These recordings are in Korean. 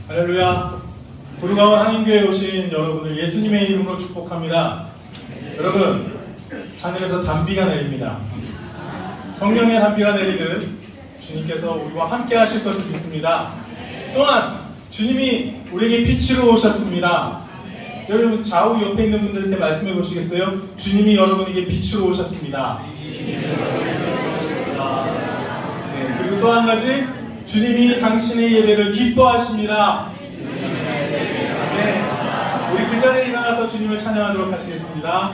할렐루야. 구루가원 한인교회에 오신 여러분을 예수님의 이름으로 축복합니다. 여러분, 하늘에서 단비가 내립니다. 성령의 단비가 내리듯 주님께서 우리와 함께 하실 것을 믿습니다. 또한 주님이 우리에게 빛으로 오셨습니다. 여러분, 좌우 옆에 있는 분들한테 말씀해 보시겠어요? 주님이 여러분에게 빛으로 오셨습니다. 네, 그리고 또 한 가지, 주님이 당신의 예배를 기뻐하십니다. 네, 우리 그 자리에 일어나서 주님을 찬양하도록 하시겠습니다.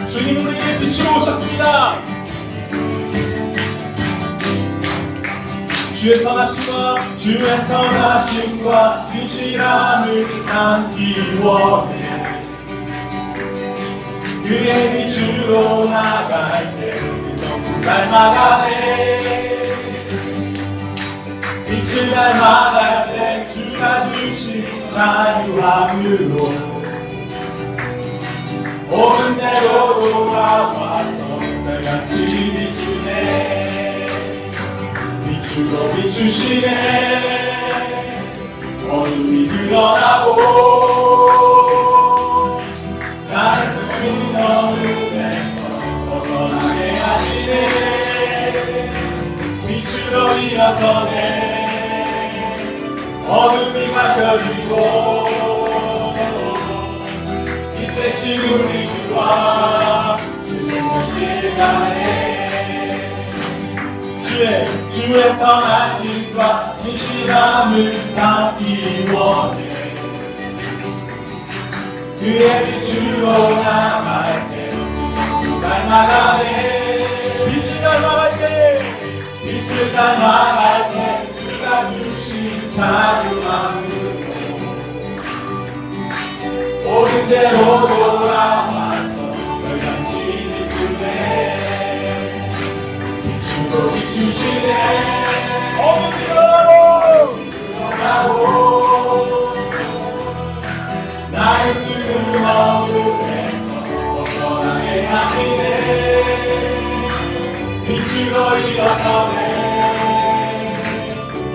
주님 우리에게 빛으로 오셨습니다. 주의 선하심과 주의 선하심과 진실함을 담기 원해. 그의 빛으로 나갈 때 우리 전부 닮아가네. 빛을 닮아갈 때 주가 주신 자유함으로 옳은 대로 돌아와서 별같이 비추네. 비추고 비추시네. 어둠이 드러나고 나를 숨긴 어둠에서 벗어나게 하시네. 빛으로 일어서네. 어둠이 밝혀지고 대신 우리 주와 주 생명길 가네. 주의 선하심과 진실함을 담기 원해. 그의 빛으로 나갈 때 날마다네. 닮아갈 때 주가 주신 자유함으로 옳은 대로 돌아와서 열같이 비추네. 비추고 비추시네. 어둠 드러나고 나의 숨은 어둠에서 벗어나게 하시네. 비추고 일어서네.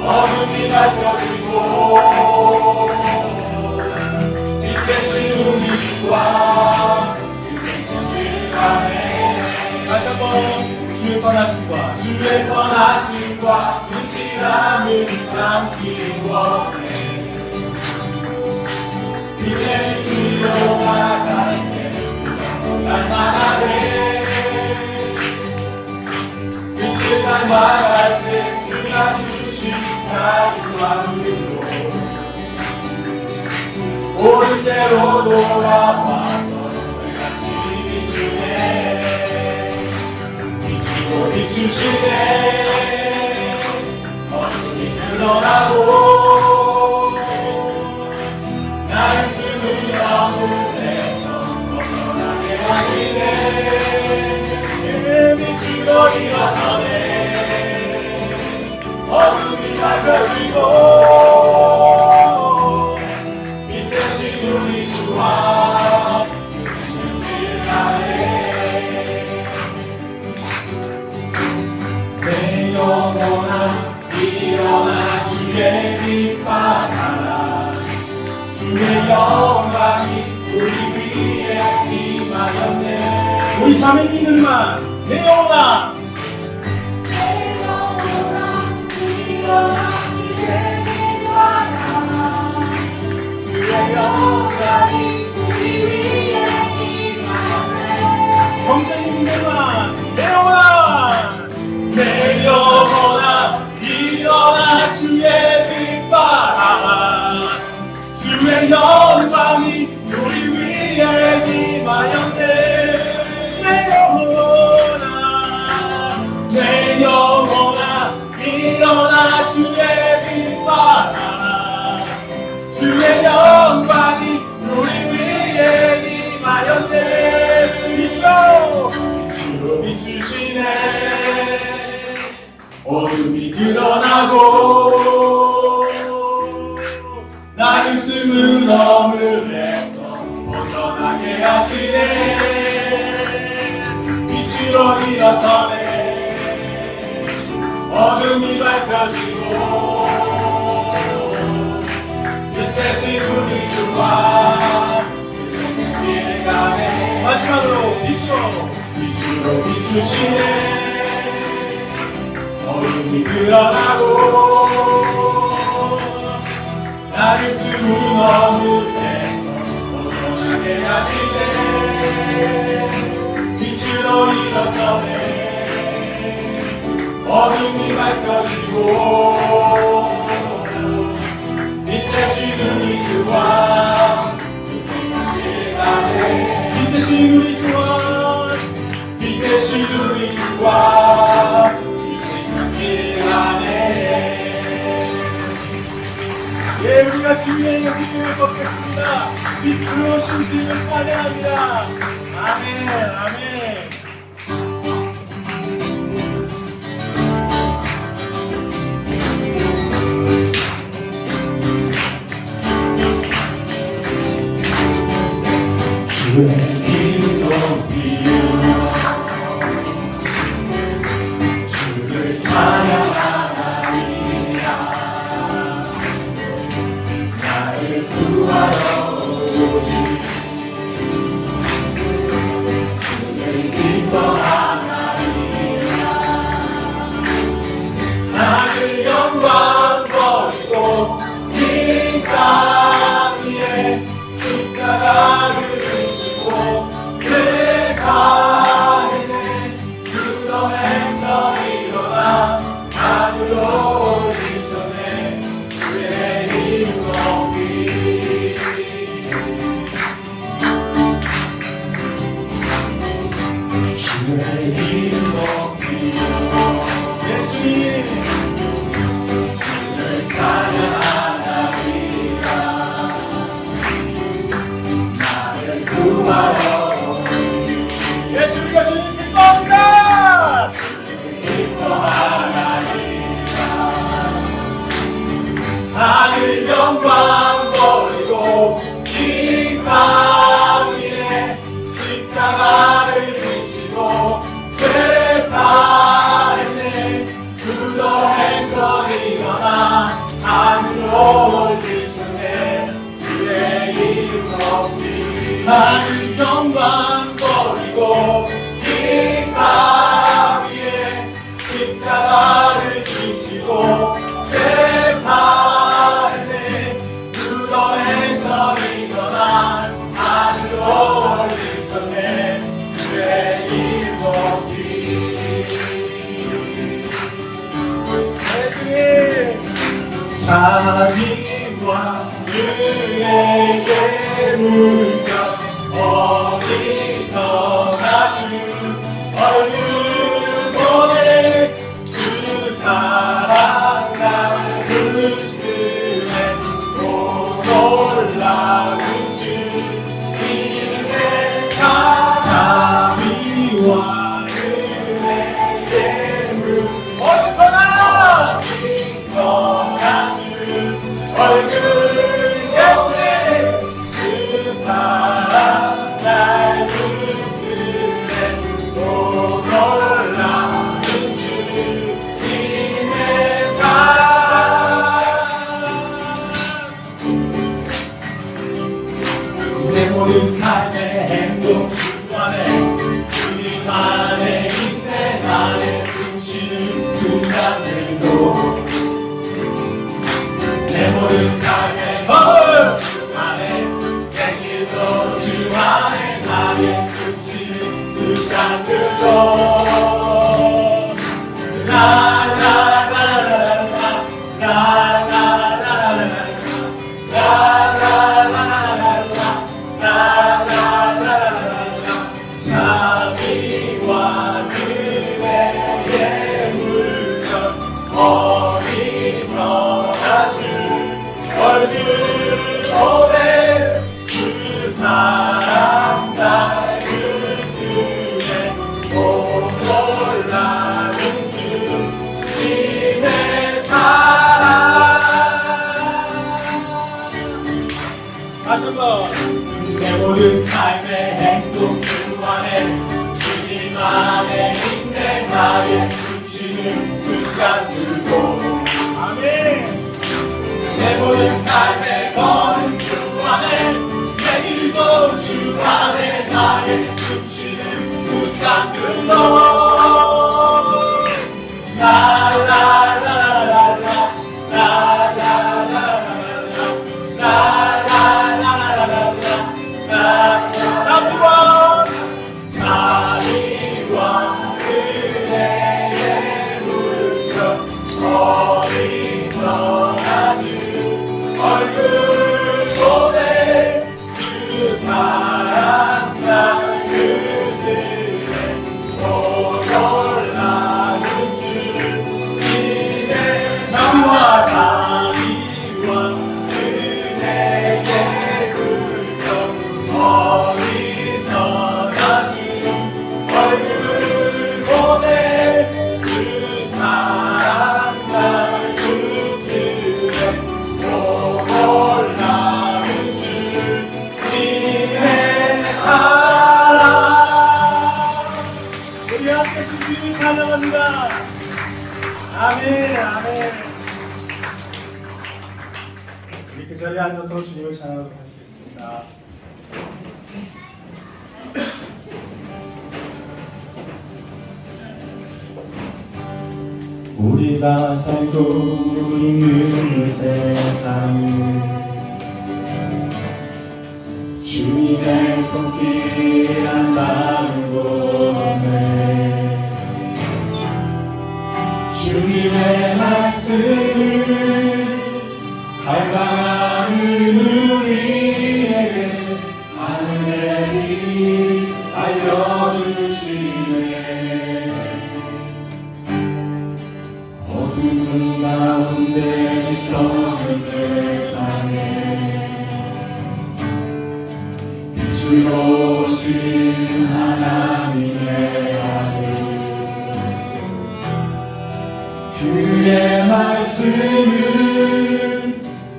어둠이 밝혀지고 빛 대신 우리 주와 그 생명을 안에 다시 한번 주의 선하심과 주의 선하심과 진실함을 담기 원해. 빛의 주로 나가게 날마다네. 빛을 닮아갈 때 주가 주신 자유함으로 옳은 대로 돌아와서 너희같이 비추네. 비추고 비추시네. 어둠이 드러나고 나의 숨을 어둠에서 벗어나게 하시네. 비추고 일어서네. 어둠이 밝혀지고 우리 주와 그 생명을 다해. 내 영혼아 일어나 주의 빛 받아라. 주의 영광이 우리 위에 임하였네. 우리 자매님들만 내 영혼아 일어나 주의 빛 받아라. 주의 영광이 우리 위에 임하였네. 형제님들만 내 영혼아 내 영혼아 일어나 주의 빛 받아라. 주의 영광이 우리 위에 임하였네. 내 영혼아 일어나 주의 빛 받아라. 주의 영광이 우리 위에 임하였네. 비추로 비추시네. 어둠이 드러나고 나의 숨은 어둠에서 벗어나게 하시네. 빛으로 일어서네. 어둠이 밝혀지고 빛 대신 우리 주와 그 생명을 가네. 마지막으로 빛으로 비추시네. 어둠이 드러나고 나를 숨은 어둠에서 벗어나게 하시네. 빛으로 일어서네. 어둠이 밝혀지고 빛 대신 우리 주와 그 생명을 가네. 빛 대신 우리 주와 빛 대신 우리 주와 그 생명을 가네. 예, 우리가 주님의 영광을 걷겠습니다. 빛으로 신심을 찬양합니다. 아멘, 아멘. 주의 이름 높이며 주를 찬양하리라. 나를 구하러 오신 주를 기뻐하리라. 나를 영광 버리고 이 땅 위에 십자가를 지시고 세상에는 무덤에서 일어나 하늘로 올리셨네. 주의 이름 높이 주의 이름 높이. 예, 주님 자비와 은혜의 물결 어디서나 주 얼굴 보내 주 사랑 나를 그래 또 놀라운 주님의 자비와 은혜의 물 어디서나 주 얼굴 보내 주 사랑 나를 그래 또 놀라운 주님의 사랑 내 모든 삶의 행동 주 안에 주님 안에 있네 나의 숨쉬는 순간들도 내 모든 삶의 걸음 주 안에 내 길도 주 안에 나의 숨쉬는 순간들도 자비와 은혜의 물결 어디서나 주 얼굴 보내 주 사랑 나를 그래 또 놀라운 주님의 사랑 다시 한번 내 모든 삶의 행동 주 안에 주님 안에 있네 나의 숨쉬는 순간들도 아멘 내 모든 삶의 걸음 주 안에 내 길도 주 안에 나의 숨쉬는 순간들도 자비와 은혜의 물결 어디서나 주 얼굴 보내 주 사랑 나를 그래 또 놀라운 주님의 자비와 은혜의 물결 어디서나 주 얼굴 보내 주 사랑 나를 그래 또 놀라운 주님의 사랑 우리 함께 주님을 찬양합니다. 아멘 아멘 우리 그 자리에 앉아서 주님을 찬양하도록 하시겠습니다. 우리가 살고 있는 세상을 주님의 손길 한 방울 없네 주님의 말씀을 갈망하는 우리에게 하늘의 길 알려주시네 어두운 가운데 있던 세상에 빛을 오신 하나님의 아들 그의 말씀을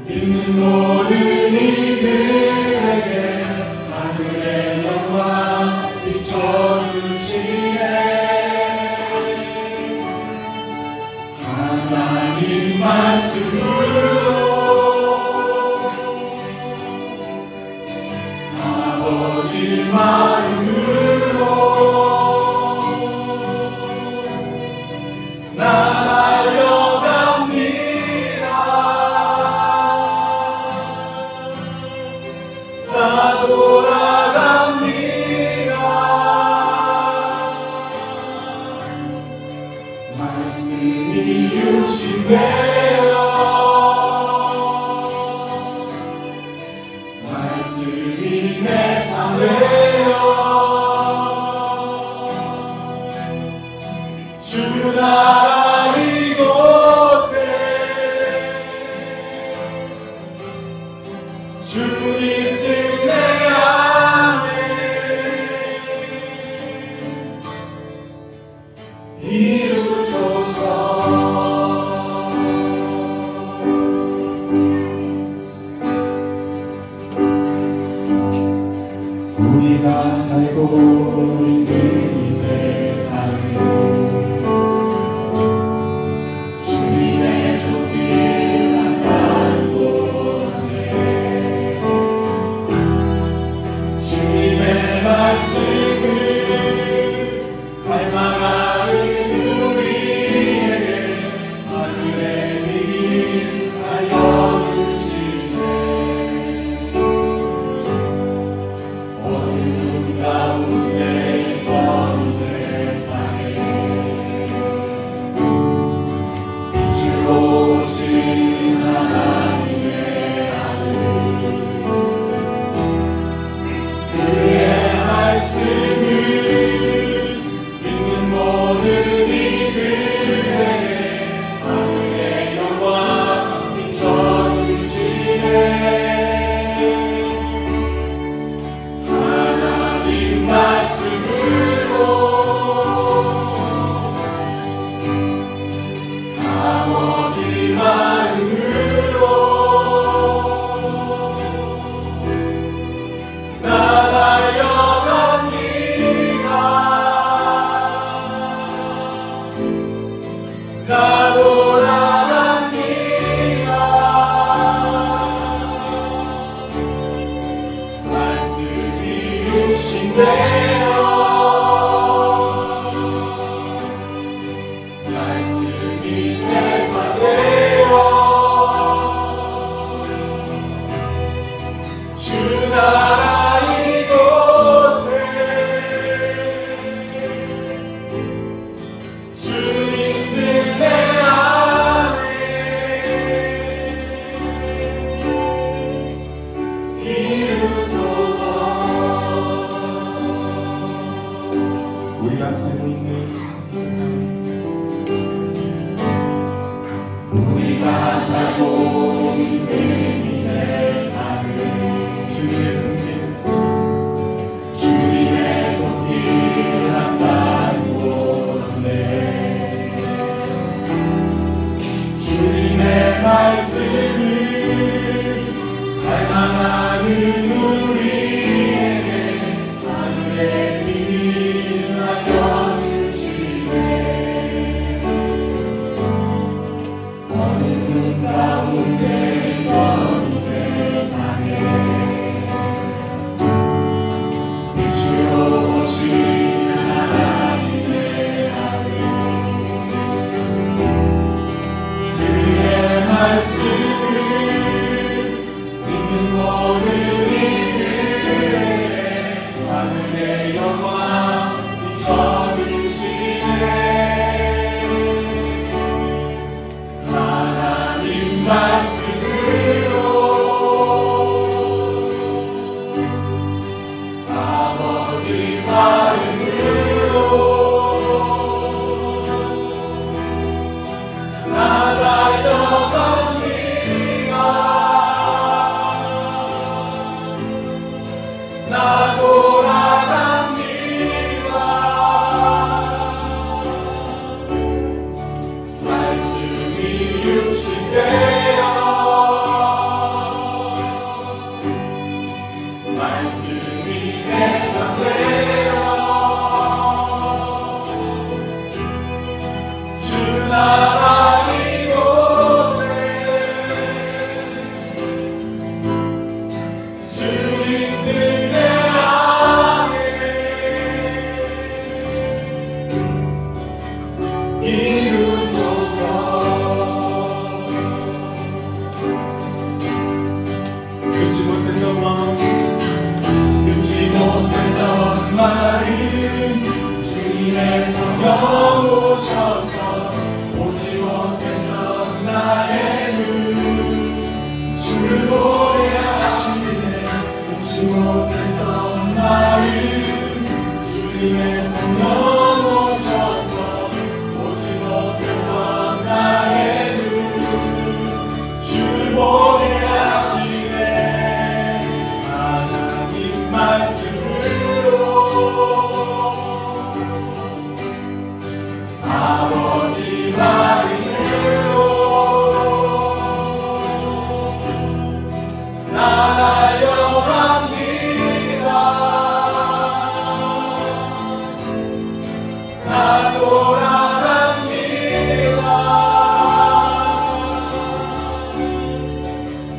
믿는 모든 이들에게 하늘의 영광 비춰주시네 하나님 말씀으로 아버지 마음으로 돌아갑니다. 말씀이 육신 되어 주 나라 이곳에 주님 뜻 내 안에 이루소서. 우리가 살고 있는 이 세상은 주님의 손길 한탄도네. 주님의 말씀을 갈망하는 우리에게 하늘의 길 알려주시네. 어두운 가운데 있던 세상에 빛으로 오신 하나님의 아들, 그의 말씀을 믿는 모든 이들에게 하늘의 영광 비춰주시네. 하나님 말씀으로 아버지 마음으로 나 달려갑니다. 나 돌아갑니다. 말씀이 주신대요. 말씀이 대사되어 주 나라 이곳에 주님 뜻 내 안에 이루소서. 우리가 살고 있는 이 세상, 우리가 살고 있는 이 세상은 주님의 손길, 주님의 손길 한탄도네. 주님의 말씀을 갈망하는 우리에게 하늘의 빛 알려주시네. 어두운 가운데 있던 이 세상에 빛으로 오신 하나님의 아들, 그의 말씀을 믿는 모든 이들에게 하늘의 영광 비춰주시네. 하나님 말씀으로 아버지 마음으로 나 달려갑니다. 나 돌아갑니다. 말씀이 주신대요. 말씀이 대상되어 주 나라 이곳에 주님 뜻 내 안에 이루소서. 듣지 못했던 마음, 듣지 못했던 말은 주님의 성령 오셔서 오지 못했던 나의 눈 주를 노래하시네. 듣지 못했던 말은 주님의 성령 오셔서 아버지 말이에요. 나달려갑니다. 나 돌아갑니다.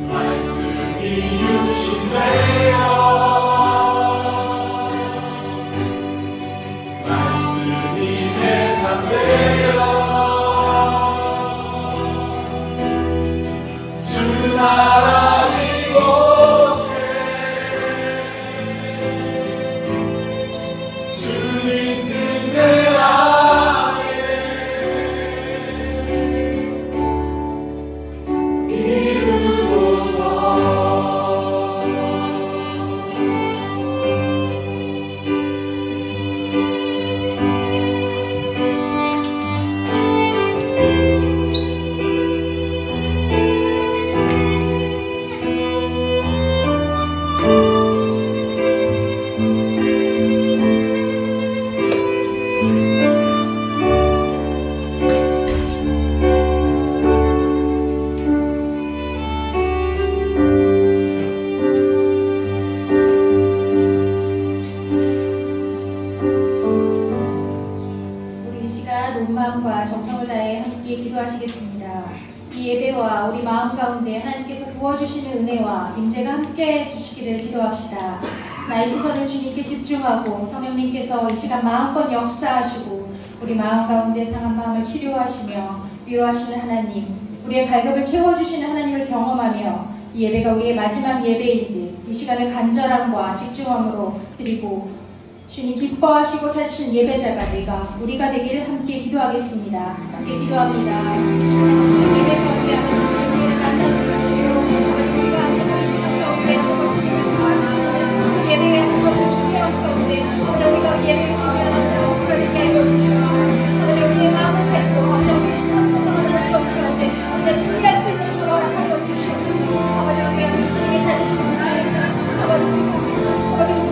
말씀이 육신되어 말씀이 내 삶 되어 주 나라 이곳에 주님 뜻 내 안에 이루소서. 우리 이 시간 온 마음과 정성을 다해 함께 기도하시겠습니다. 이 예배와 우리 마음 가운데 하나님께서 부어주시는 은혜와 임재가 함께 해주시기를 기도합시다. 나의 시선을 주님께 집중하고 성령님께서 이 시간 마음껏 역사하시고 우리 마음 가운데 상한 마음을 치료하시며 위로하시는 하나님, 우리의 갈급을 채워주시는 하나님을 경험하며 이 예배가 우리의 마지막 예배인 듯 이 시간을 간절함과 집중함으로 드리고 주님 기뻐하시고 찾으신 예배자가 우리가 되기를 함께 기도하겠습니다. 함께 기도합니다. 예배 가운데 하나님 주시는 은혜를 나눠주십시오. 우리가 함께 이 시간 가운데 하나님 주님을 참아주시는 예배의 하나님 중요한 가운데 우리가 예배를 준비하면서 우리가 되게 하여 주시고 하나님 우리의 마음을 뵙고 하나님 우리의 시선을 벗어나는 것 가운데 우리가 승리할 수 있는 그런 하여 주시옵소서. 아버지 우리가 주님의 찾으시는 은혜에서 아버지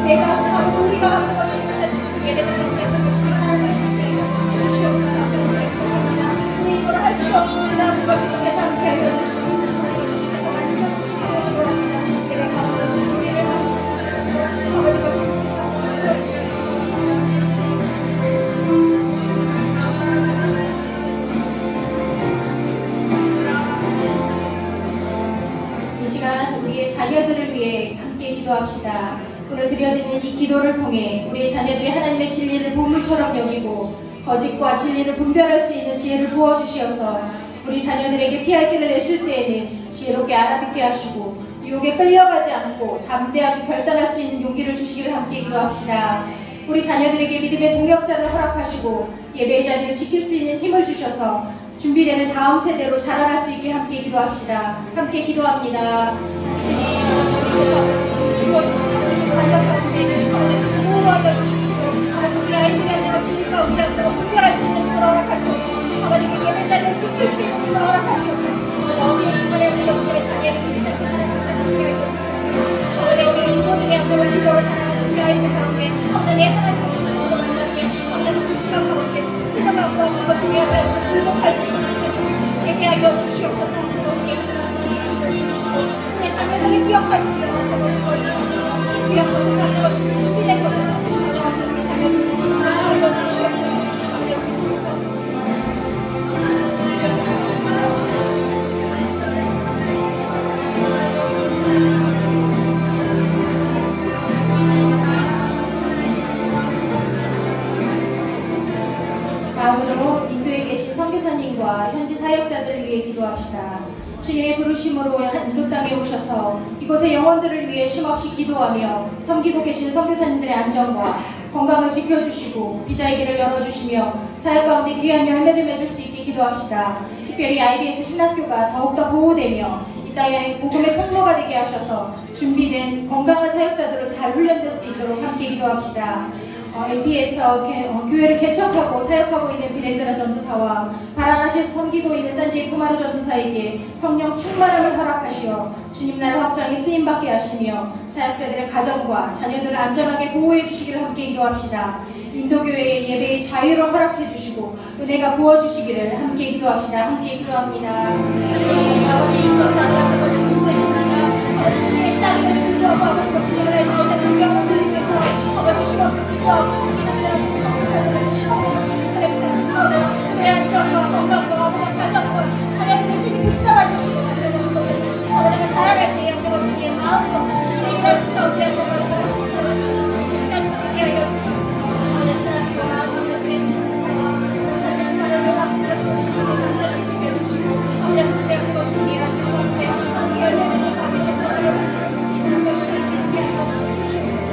내가 아버지 우리가 하는 것이 찾으시는 예배자 가운데 하나님 주님의 사랑을 주시옵소서. 우리 이걸 할 수 없습니다. 우리가 주님께서 함께 하여 주시고 우리가 주님께서 만져주시고 원합니다. 예배 가운데 주신 우리를 만져주시옵소서. 아버지가 주님께서 만져주시고 이 시간 우리의 자녀들을 위해 함께 기도합시다. 오늘 드려드리는 이 기도를 통해 우리의 자녀들이 하나님의 진리를 보물처럼 여기고 거짓과 진리를 분별할 수 있는 지혜를 부어주시어서 우리 자녀들에게 피할 길을 내실 때에는 지혜롭게 알아듣게 하시고 유혹에 끌려가지 않고 담대하게 결단할 수 있는 용기를 주시기를 함께 기도합시다. 우리 자녀들에게 믿음의 동력자를 허락하시고 예배의 자리를 지킬 수 있는 힘을 주셔서 준비되는 다음 세대로 자라날 수 있게 함께 기도합시다. 함께 기도합니다. 주님, 주어주시는 자녀 가운데 보호하여 주십시오. 우리 아이들이 하나님과 진리 가운데 분별할 수 있는 힘을 허락하시옵소서. 아버님 예배 자리를 지킬 수 있는 힘을 허락하시옵소서. 어디에 기도를 하는 것으로 자녀를 기도하게 아버님 우리 인본에게 앞으로 기도를 잘하는 우리 아이들 가운데 하나님 하나님을 주시는 하나님께 하나님 그 시간 가운데 시간하고 하는 것 중에 하나님을 불복할 수 있는 시간을 되게 하여 주시옵소서. 내 자녀들을 기억하시며 귀한 곳에서 하나님과 주님 준비된 곳에서 하나님과 주님의 자녀들을 주님으로 알려주시옵소서. 다음으로 인도에 계신 선교사님과 현지 사역자들을 위해 기도합시다. 주님의 부르심으로 인도 땅에 오셔서 이곳의 영혼들을 위해 쉼없이 기도하며 섬기고 계시는 선교사님들의 안전과 건강을 지켜주시고 비자의 길을 열어주시며 사역 가운데 귀한 열매를 맺을 수 있게 기도합시다. 특별히 IBS 신학교가 더욱더 보호되며 이 땅의 복음의 통로가 되게 하셔서 준비된 건강한 사역자들로 잘 훈련될 수 있도록 함께 기도합시다. LP에서 교회를 개척하고 사역하고 있는 비렌드라 전도사와 바라나시에서 섬기고 있는 산지의 쿠마르 전도사에게 성령 충만함을 허락하시어 주님 나라 확장에 쓰임받게 하시며 사역자들의 가정과 자녀들을 안전하게 보호해 주시기를 함께 기도합시다. 인도교회의 예배의 자유를 허락해 주시고 은혜가 부어주시기를 함께 기도합시다. 함께 기도합니다. 주님, 아버지 이것 땅에 아픈 것이 궁금하시나요? 아버지 주님의 땅에 불구하고 아버지 것이 일어나지 못하는 경험들을 위해서 아버지 쉼없이 기도하고 기도하는 성도사들을 아버지 주님 사랑합니다. 그의 안전과 건강과 아버지 가정과 자녀들을 주님 붙잡아 주시고 하나님 것에서 아버지가 살아갈 때에 아버지 주님의 마음과 주님의 일하신 가운데 아버지 시간을 갖게 하여 주시옵소서. 아버지 시간 동안 아버지 사랑하는 나라를 아버지 주님께서 안전히 지켜주시고 아버지 그의 것이 일하신 가운데 아버지 열매를 가게 하여 그 시간을 갖게 하여 주시옵소서.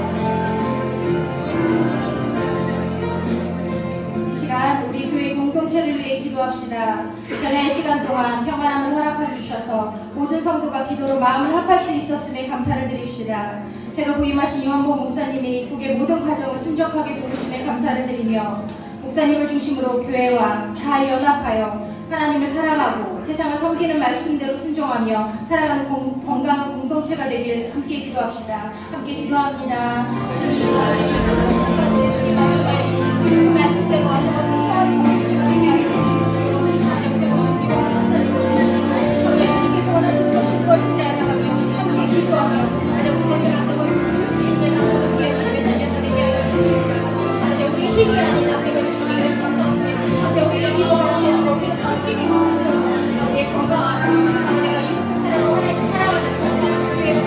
우리 교회 공동체를 위해 기도합시다. 변화의 시간 동안 평안함을 허락해 주셔서 모든 성도가 기도로 마음을 합할 수 있었음에 감사를 드립시다. 새로 부임하신 이원보 목사님이 이국의 모든 과정을 순적하게 도우심에 감사를 드리며 목사님을 중심으로 교회와 잘 연합하여 하나님을 사랑하고 세상을 섬기는 말씀대로 순종하며 살아가는 건강한 공동체가 되길 함께 기도합시다. 함께 기도합니다. 주님 말씀해 주신 그 말씀대로 하는 것을 순종하는 공동체가 되게 하여 주십시오. 하나님께 오신 기도와 감사드리고 주시고 우리 주님께서 원하시는 것이 무엇인지 알아가며 함께 기도하며 하나님 우리들 앞에 부를 수 있는 하나님 기회 주님의 자녀들에게 하여 주시고 하나님 우리의 힘이 아닌 하나님의 주님의 열심 가운데 하나님 우리를 기도하게 하시고 우리를 섬기게 하시옵소서. 우리의 건강한 내가 이웃을 사랑하고 하나님 사랑하는 교회가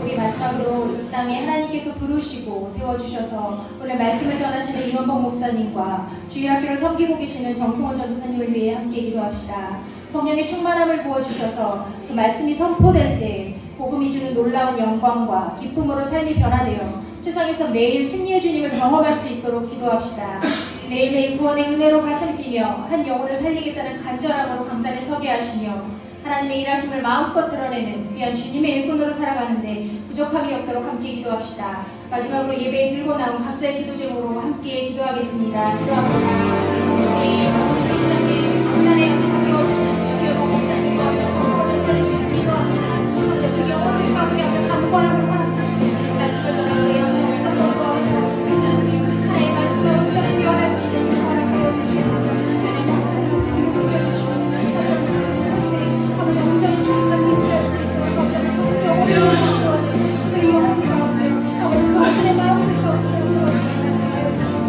이 땅에 하나님께서 부르시고 세워주셔서 오늘 말씀을 전하시는 이원복 목사님과 주일학교를 섬기고 계시는 정승원 전도사님을 위해 함께 기도합시다. 성령의 충만함을 부어주셔서 그 말씀이 선포될 때 복음이 주는 놀라운 영광과 기쁨으로 삶이 변화되어 세상에서 매일 승리의 주님을 경험할 수 있도록 기도합시다. 매일매일 구원의 은혜로 가슴 뛰며 한 영혼을 살리겠다는 간절함으로 강단에 서게 하시며 하나님의 일하심을 마음껏 드러내는 귀한 주님의 일꾼으로 살아가는데 부족함이 없도록 함께 기도합시다. 마지막으로 예배에 들고 나온 각자의 기도 제목으로 함께 기도하겠습니다. 기도합니다. 주님, 아버지 이 땅에 강단에 세워주시는 주여 목사님과 정성을 드리며 기도합니다. 그 영혼을 가운데 하는 강권함을 허락하시고 말씀을 전하고 영혼을 한번더 하나님의 말씀을 온전히 요한할 수 있는 영혼을 보여주시옵소서. 하나님 속여주시고 온전히 주님과 인지할 수 있도록 영혼을 요한하는 그 영혼 가운데 아버지 당신의 마음을 가운데 들어주시는 말씀하여 주시고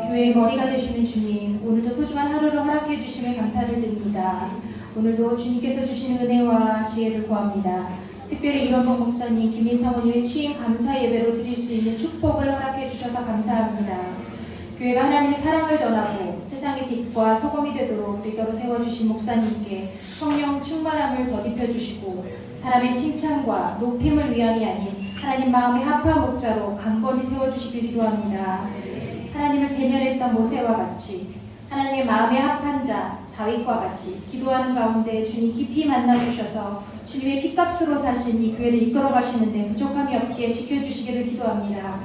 교회의 머리가 되시는 주님, 오늘도 소중한 하루를 허락해 주심에 감사를 드립니다. 오늘도 주님께서 주시는 은혜와 지혜를 구합니다. 특별히 이원복 목사님, 김인상 원님의 취임 감사 예배로 드릴 수 있는 축복을 허락해 주셔서 감사합니다. 교회가 하나님의 사랑을 전하고 세상의 빛과 소금이 되도록 리더로 세워주신 목사님께 성령 충만함을 더입혀 주시고 사람의 칭찬과 높임을 위함이 아닌 하나님 마음의 합한 목자로 강건히 세워주시길 기도합니다. 하나님을 대면했던 모세와 같이 하나님의 마음에 합한 자 다윗과 같이 기도하는 가운데 주님 깊이 만나주셔서 주님의 피값으로 사신 이 교회를 이끌어 가시는데 부족함이 없게 지켜주시기를 기도합니다.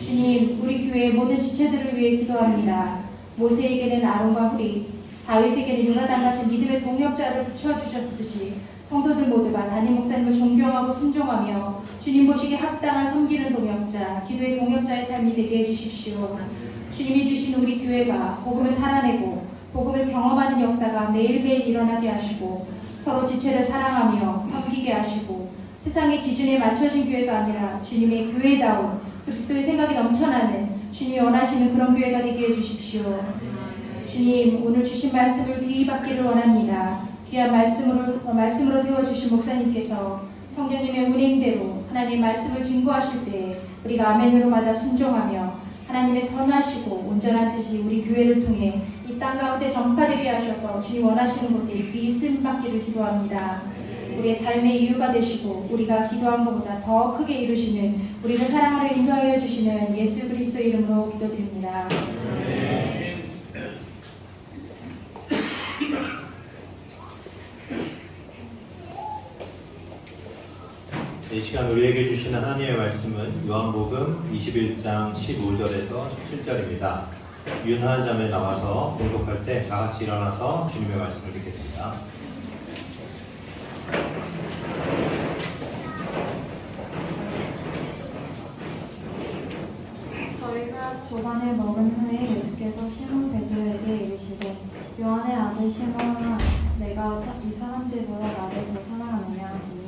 주님, 우리 교회의 모든 지체들을 위해 기도합니다. 모세에게는 아론과 훌이, 다윗에게는 요나단 같은 믿음의 동역자를 붙여주셨듯이 성도들 모두가 담임 목사님을 존경하고 순종하며 주님 보시기에 합당한 섬기는 동역자, 기도의 동역자의 삶이 되게 해주십시오. 주님이 주신 우리 교회가 복음을 살아내고 복음을 경험하는 역사가 매일매일 일어나게 하시고 서로 지체를 사랑하며 섬기게 하시고 세상의 기준에 맞춰진 교회가 아니라 주님의 교회다운 그리스도의 생각이 넘쳐나는 주님이 원하시는 그런 교회가 되게 해주십시오. 주님, 오늘 주신 말씀을 귀히 받기를 원합니다. 귀한 말씀으로 세워주신 목사님께서 성령님의 운행대로 하나님 말씀을 증거하실 때 우리가 아멘으로마다 순종하며 하나님의 선하시고 온전한 뜻이 우리 교회를 통해 이 땅 가운데 전파되게 하셔서 주님 원하시는 곳에 귀히 쓰임받기를 기도합니다. 우리의 삶의 이유가 되시고 우리가 기도한 것보다 더 크게 이루시는 우리를 사랑으로 인도하여 주시는 예수 그리스도 이름으로 기도드립니다. 이 시간 우리에게 주시는 하나님의 말씀은 요한복음 21장 15절에서 17절입니다. 윤하은 자매 나와서 공독할 때 다 같이 일어나서 주님의 말씀을 듣겠습니다. 저희가 조반을 먹은 후에 예수께서 시몬 베드로에게 이르시되 요한의 아들 시몬아 내가 이 사람들보다 나를 더 사랑하느냐 하시니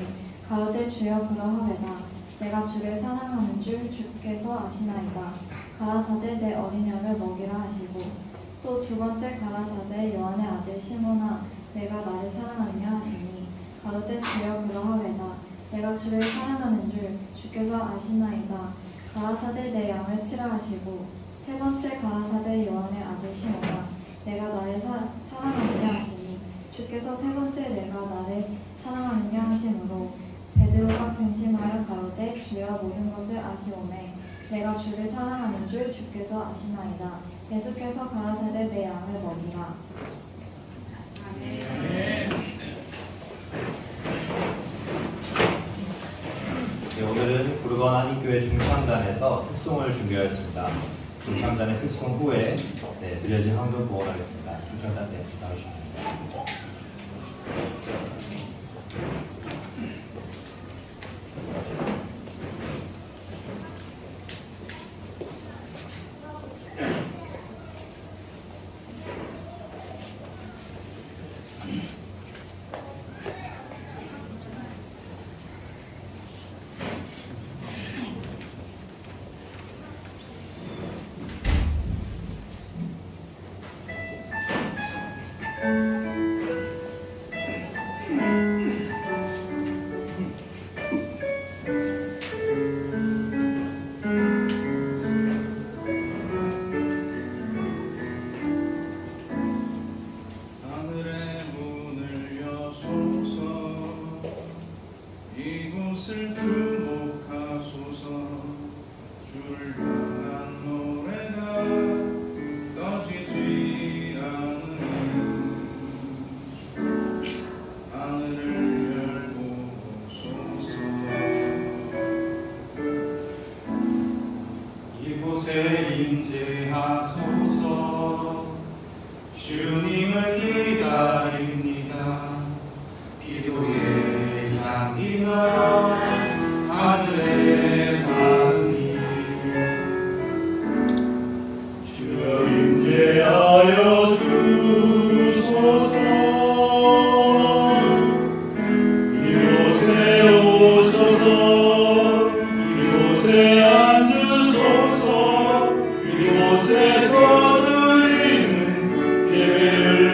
가로되 주여 그러하외다. 내가 주를 사랑하는 줄 주께서 아시나이다. 가라사대 내 어린양을 먹이라 하시고 또 두 번째 가라사대 요한의 아들 시몬아 내가 나를 사랑하느냐 하시니 가로되 주여 그러하외다. 내가 주를 사랑하는 줄 주께서 아시나이다. 가라사대 내 양을 치라 하시고 세 번째 가라사대 요한의 아들 시몬아 내가 나를 사랑하느냐 하시니 주께서 세 번째 내가 나를 사랑하느냐 하시므로 베드로가 근심하여 가로되 주여 모든 것을 아시오매 내가 주를 사랑하는 줄 주께서 아시나이다. 예수께서 가라사대 내 양을 먹이라. 네, 오늘은 구르건 한인교회 중창단에서 특송을 준비하였습니다. 중창단의 특송 후에 드려진 헌금 보원하겠습니다. 중창단 나오십니다. 이곳에서 드리는 예배를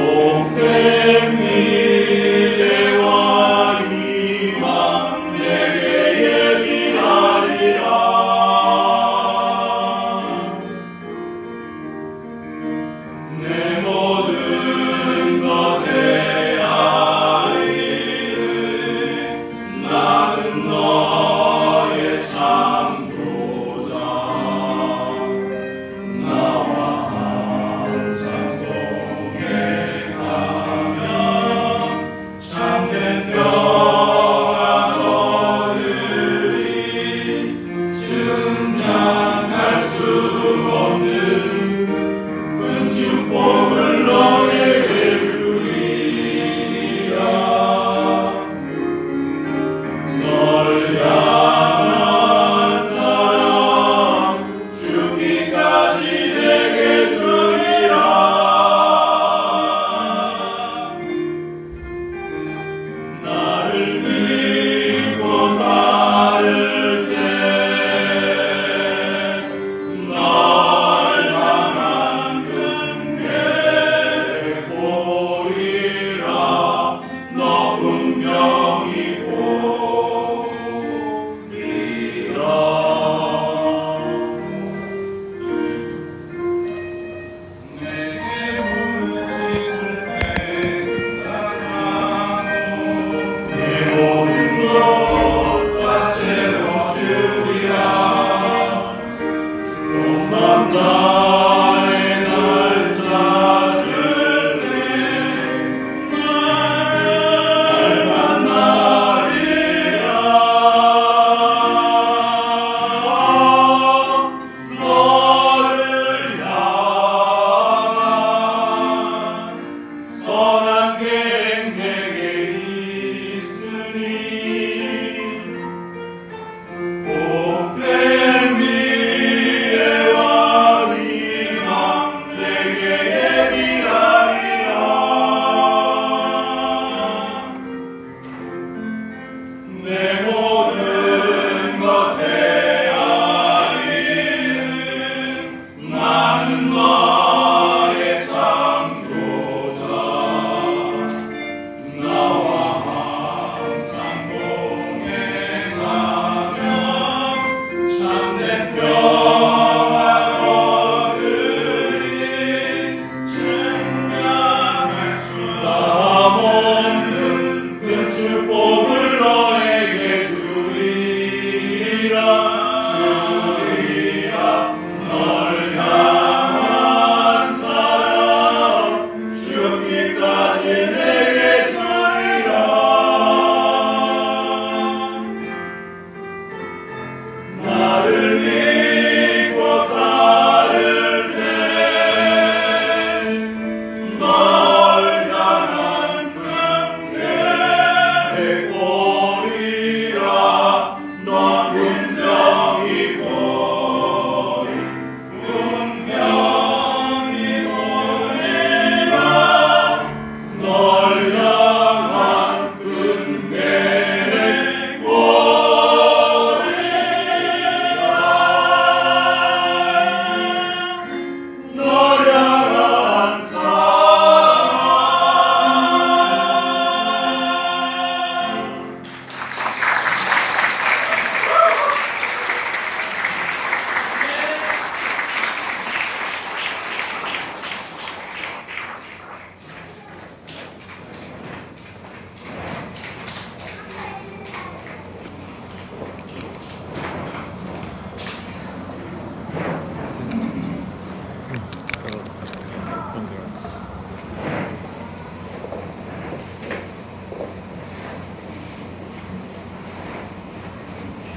복된 미래와 희망 내게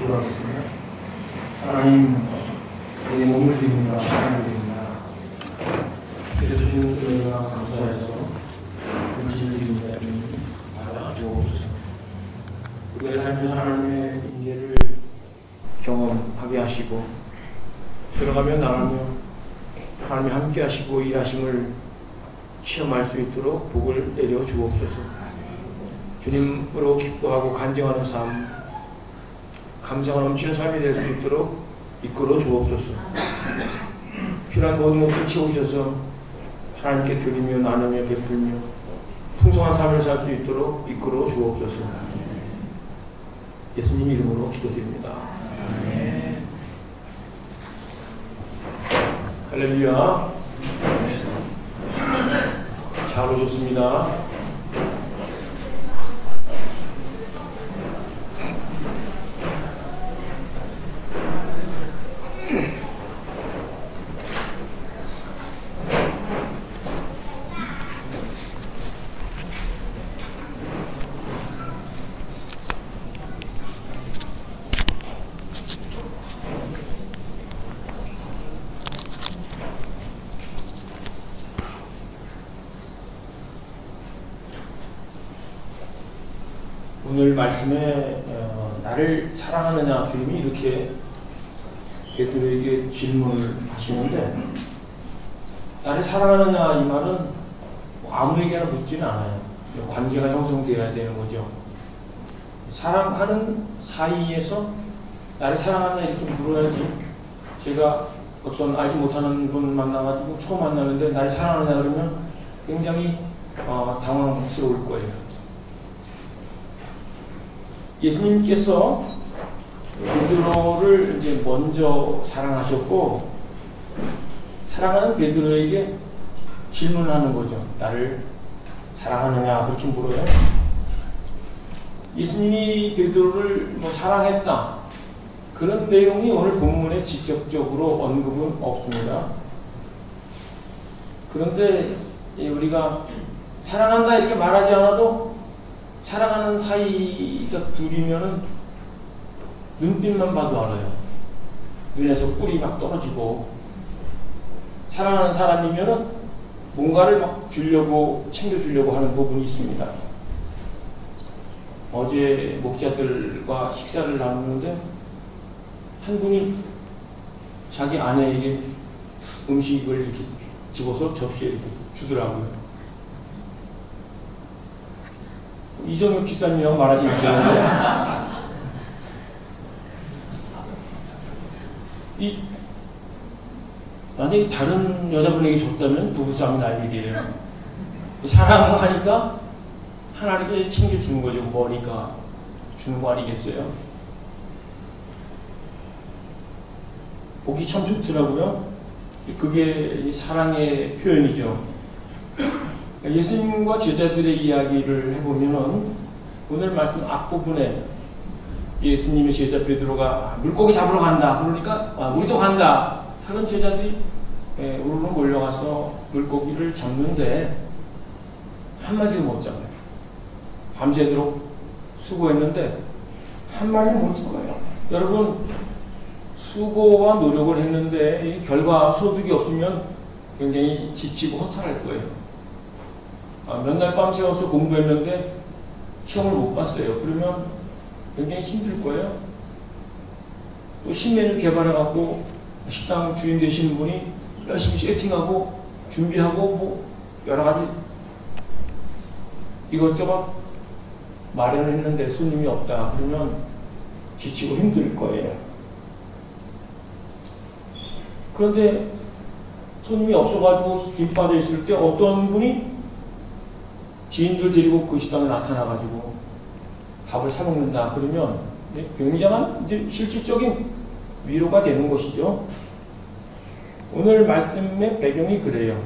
기도하겠습니다. 하나님, 우리 몸을 드립니다. 시간을 드립니다. 주께서 주시는 은혜가 감사해서 은혜를 드립니다. 받아주옵소서. 우리의 삶에서 하나님의 인계를 경험하게 하시고 들어가며 나가며 하나님이 함께 하시고 일하심을 체험할 수 있도록 복을 내려 주옵소서. 주님으로 기뻐하고 간증하는 삶, 감사가 넘치는 삶이 될 수 있도록 이끌어 주옵소서. 필요한 모든 것을 채우셔서 하나님께 드리며 나누며 베풀며 풍성한 삶을 살 수 있도록 이끌어 주옵소서. 예수님 이름으로 기도드립니다. 아멘. 할렐루야. 잘 오셨습니다. 오늘 말씀에 나를 사랑하느냐 주님이 이렇게 베드로에게 질문을 하시는데, 나를 사랑하느냐 이 말은 아무에게나 묻지는 않아요. 관계가 형성되어야 되는 거죠. 사랑하는 사이에서 나를 사랑하느냐 이렇게 물어야지. 제가 어떤 알지 못하는 분 만나가지고 처음 만나는데 나를 사랑하느냐 그러면 굉장히 당황스러울 거예요. 예수님께서 베드로를 이제 먼저 사랑하셨고, 사랑하는 베드로에게 질문하는 거죠. 나를 사랑하느냐 그렇게 물어요. 예수님이 베드로를 사랑했다 그런 내용이 오늘 본문에 직접적으로 언급은 없습니다. 그런데 우리가 사랑한다 이렇게 말하지 않아도 사랑하는 사이가 둘이면은 눈빛만 봐도 알아요. 눈에서 꿀이 막 떨어지고, 사랑하는 사람이면은 뭔가를 막 주려고 챙겨주려고 하는 부분이 있습니다. 어제 목자들과 식사를 나누는데 한 분이 자기 아내에게 음식을 이렇게 집어서 접시에 이렇게 주더라고요. 이정엽 기사님이라고 말하지 않겠는데, 만약에 다른 여자분에게 줬다면 부부싸움이 날 일이에요. 사랑하니까 하나님께 챙겨주는 거죠. 머니까 주는 거 아니겠어요? 보기 참 좋더라고요. 그게 사랑의 표현이죠. 예수님과 제자들의 이야기를 해보면은 오늘 말씀 앞부분에 예수님의 제자 베드로가 물고기 잡으러 간다 그러니까 우리도 간다 하는 제자들이 우르르 몰려가서 물고기를 잡는데 한마디도 못 잡아요. 밤새도록 수고했는데 한 마리를 못 잡아요. 여러분, 수고와 노력을 했는데 결과 소득이 없으면 굉장히 지치고 허탈할 거예요. 몇 날 밤 새워서 공부했는데 시험을 못 봤어요. 그러면 굉장히 힘들 거예요. 또 신메뉴 개발해갖고 식당 주인 되시는 분이 열심히 세팅하고 준비하고 여러 가지 이것저것 마련을 했는데 손님이 없다 그러면 지치고 힘들 거예요. 그런데 손님이 없어가지고 힘 빠져 있을 때 어떤 분이 지인들 데리고 그 식당에 나타나가지고 밥을 사먹는다 그러면 굉장한 이제 실질적인 위로가 되는 것이죠. 오늘 말씀의 배경이 그래요.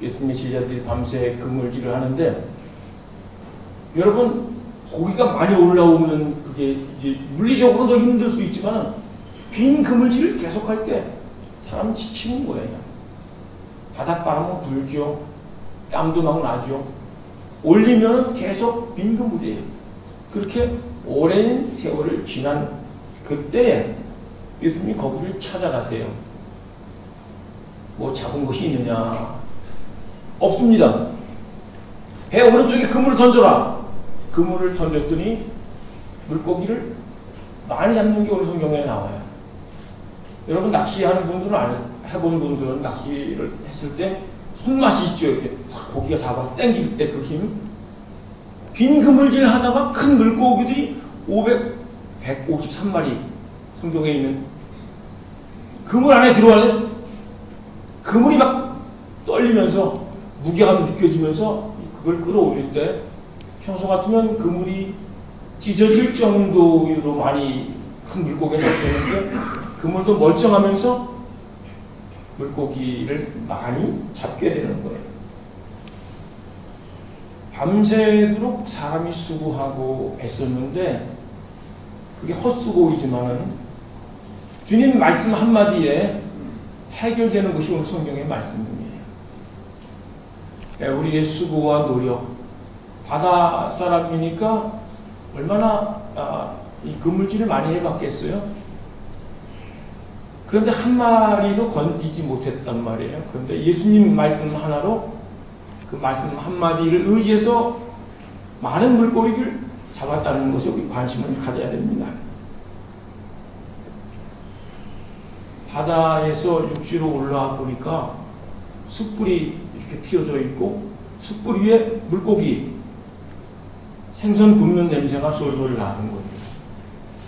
예수님의 제자들이 밤새 그물질을 하는데, 여러분, 고기가 많이 올라오면 그게 이제 물리적으로도 힘들 수 있지만 빈 그물질을 계속할 때 사람 지치는 거예요. 바닷바람은 불죠. 땀도 막 나죠. 올리면 계속 빈 그물이에요. 그렇게 오랜 세월을 지난 그때 예수님이 거기를 찾아가세요. 뭐 작은 것이 있느냐? 없습니다. 배 오른쪽에 그물을 던져라. 그물을 던졌더니 물고기를 많이 잡는 게 오늘 성경에 나와요. 여러분 낚시하는 분들은 해본 분들은 낚시를 했을 때 손맛이 있죠. 이렇게 고기가 잡아서 땡길 때 그 힘. 빈 그물질 하다가 큰 물고기들이 153마리 성경에 있는 그물 안에 들어가는 그물이 막 떨리면서 무게감이 느껴지면서 그걸 끌어올릴 때 평소 같으면 그물이 찢어질 정도로 많이 큰 물고기가 잡혔는데 그물도 멀쩡하면서 물고기를 많이 잡게 되는 거예요. 밤새도록 사람이 수고하고 애썼는데 그게 헛수고이지만은 주님 말씀 한마디에 해결되는 것이 오늘 성경의 말씀이에요. 우리의 수고와 노력, 바다 사람이니까 얼마나 이 그물질을 많이 해봤겠어요? 그런데 한 마리도 건지지 못했단 말이에요. 그런데 예수님 말씀 하나로 그 말씀 한마디를 의지해서 많은 물고기를 잡았다는 것에 우리 관심을 가져야 됩니다. 바다에서 육지로 올라와 보니까 숯불이 이렇게 피어져 있고 숯불 위에 물고기, 생선 굽는 냄새가 솔솔 나는 거예요.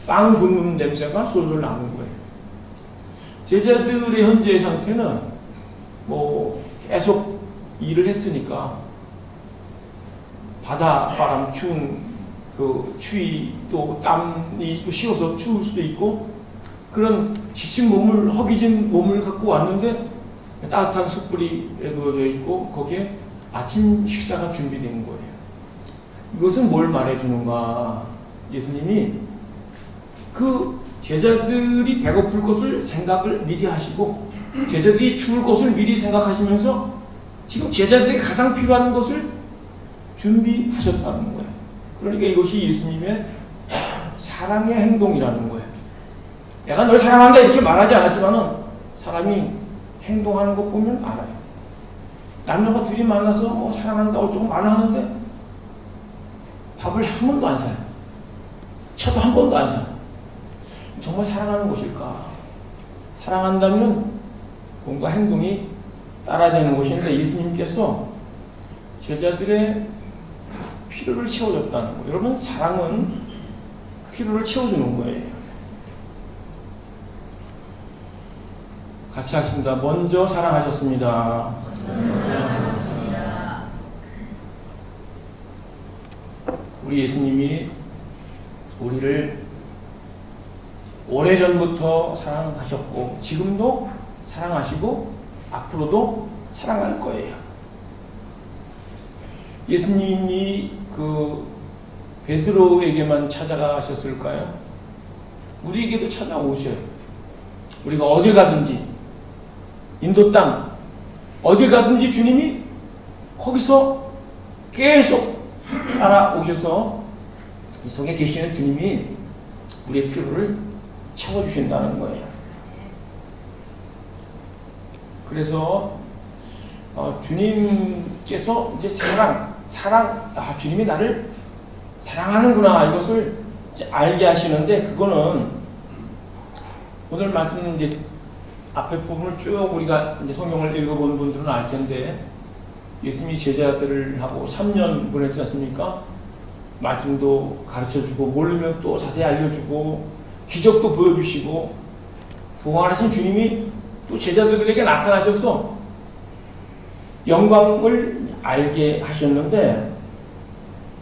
빵 굽는 냄새가 솔솔 나는 거예요. 제자들의 현재 상태는 뭐 계속 일을 했으니까 바닷바람 추운 그 추위 또 땀이 또 식어서 추울 수도 있고 그런 지친 몸을 허기진 몸을 갖고 왔는데 따뜻한 숯불이 놓여져 있고 거기에 아침 식사가 준비된 거예요. 이것은 뭘 말해주는가? 예수님이 그 제자들이 배고플 것을 생각을 미리 하시고 제자들이 추울 것을 미리 생각하시면서 지금 제자들에게 가장 필요한 것을 준비하셨다는 거예요. 그러니까 이것이 예수님의 사랑의 행동이라는 거예요. 내가 널 사랑한다 이렇게 말하지 않았지만은 사람이 행동하는 것 보면 알아요. 남녀가 둘이 만나서 뭐 사랑한다 어쩌고 말을 하는데 밥을 한 번도 안 사요. 차도 한 번도 안 사요. 정말 사랑하는 것일까? 사랑한다면 뭔가 행동이 따라야 되는 것인데 예수님께서 제자들의 필요를 채워줬다는 거예요. 여러분 사랑은 필요를 채워주는 거예요. 같이 하겠습니다. 먼저 사랑하셨습니다. 우리 예수님이 우리를 오래전부터 사랑하셨고 지금도 사랑하시고 앞으로도 사랑할 거예요. 예수님이 그 베드로에게만 찾아가셨을까요? 우리에게도 찾아오셔요. 우리가 어딜 가든지 인도 땅 어딜 가든지 주님이 거기서 계속 따라오셔서 이 속에 계시는 주님이 우리의 필요를 채워주신다는 거예요. 그래서 주님께서 이제 사랑, 주님이 나를 사랑하는구나 이것을 이제 알게 하시는데 그거는 오늘 말씀 이제 앞에 부분을 쭉 우리가 이제 성경을 읽어본 분들은 알 텐데 예수님이 제자들을 하고 3년 보냈지 않습니까? 말씀도 가르쳐주고 모르면 또 자세히 알려주고 기적도 보여주시고 부활하신 주님이 또 제자들에게 나타나셔서 영광을 알게 하셨는데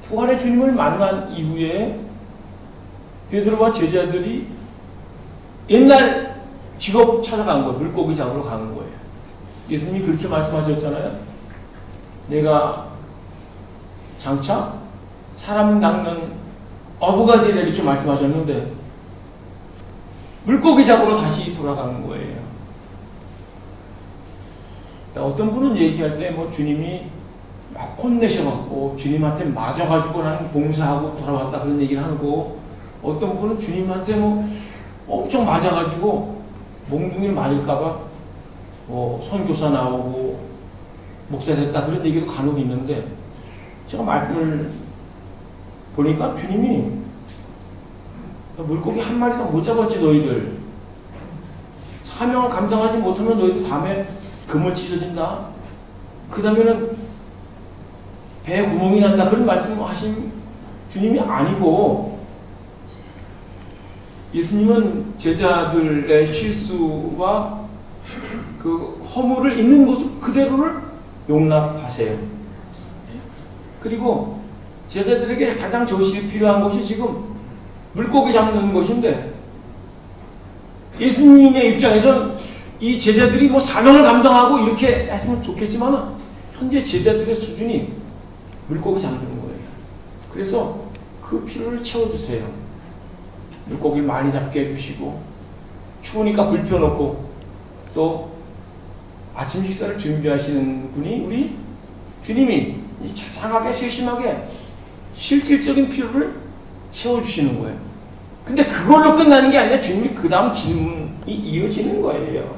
부활의 주님을 만난 이후에 베드로와 제자들이 옛날 직업 찾아간 거예요. 물고기 잡으러 가는 거예요. 예수님이 그렇게 말씀하셨잖아요. 내가 장차 사람 낚는 어부가 되리라 이렇게 말씀하셨는데 물고기 잡으러 다시 돌아가는 거예요. 어떤 분은 얘기할 때 뭐 주님이 막 혼내셔갖고 주님한테 맞아가지고 나는 봉사하고 돌아왔다 그런 얘기를 하고 어떤 분은 주님한테 뭐 엄청 맞아가지고 몽둥이를 맞을까봐 선교사 나오고 목사 됐다 그런 얘기도 간혹 있는데, 제가 말씀을 보니까 주님이 물고기 한 마리도 못 잡았지 너희들, 사명을 감당하지 못하면 너희들 다음에 금을 찢어진다, 그 다음에는 배에 구멍이 난다, 그런 말씀을 하신 주님이 아니고, 예수님은 제자들의 실수와 그 허물을 있는 모습 그대로를 용납하세요. 그리고 제자들에게 가장 조심이 필요한 것이 지금 물고기 잡는 것인데, 예수님의 입장에서는 이 제자들이 뭐 사명을 감당하고 이렇게 했으면 좋겠지만, 현재 제자들의 수준이 물고기 잡는 거예요. 그래서 그 필요를 채워주세요. 물고기를 많이 잡게 해주시고, 추우니까 불 펴놓고, 또 아침 식사를 준비하시는 분이 우리 주님이 자상하게 세심하게 실질적인 필요를 채워주시는 거예요. 근데 그걸로 끝나는 게 아니라 주님이 그 다음 질문이 이어지는 거예요.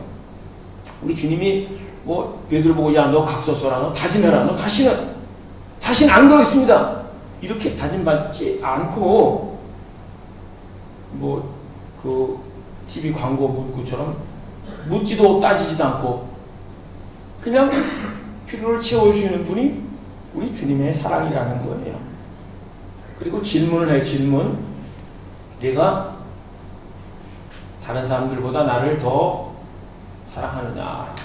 우리 주님이 뭐 베드로 보고, 야 너 각서 써라, 너 다짐해라, 너 다시는 안 그러겠습니다, 이렇게 다짐받지 않고, 뭐 그 TV 광고 문구처럼 묻지도 따지지도 않고 그냥 필요를 채워주시는 분이 우리 주님의 사랑이라는 거예요. 그리고 질문을 해요. 질문. 내가 다른 사람들보다 나를 더 사랑하느냐.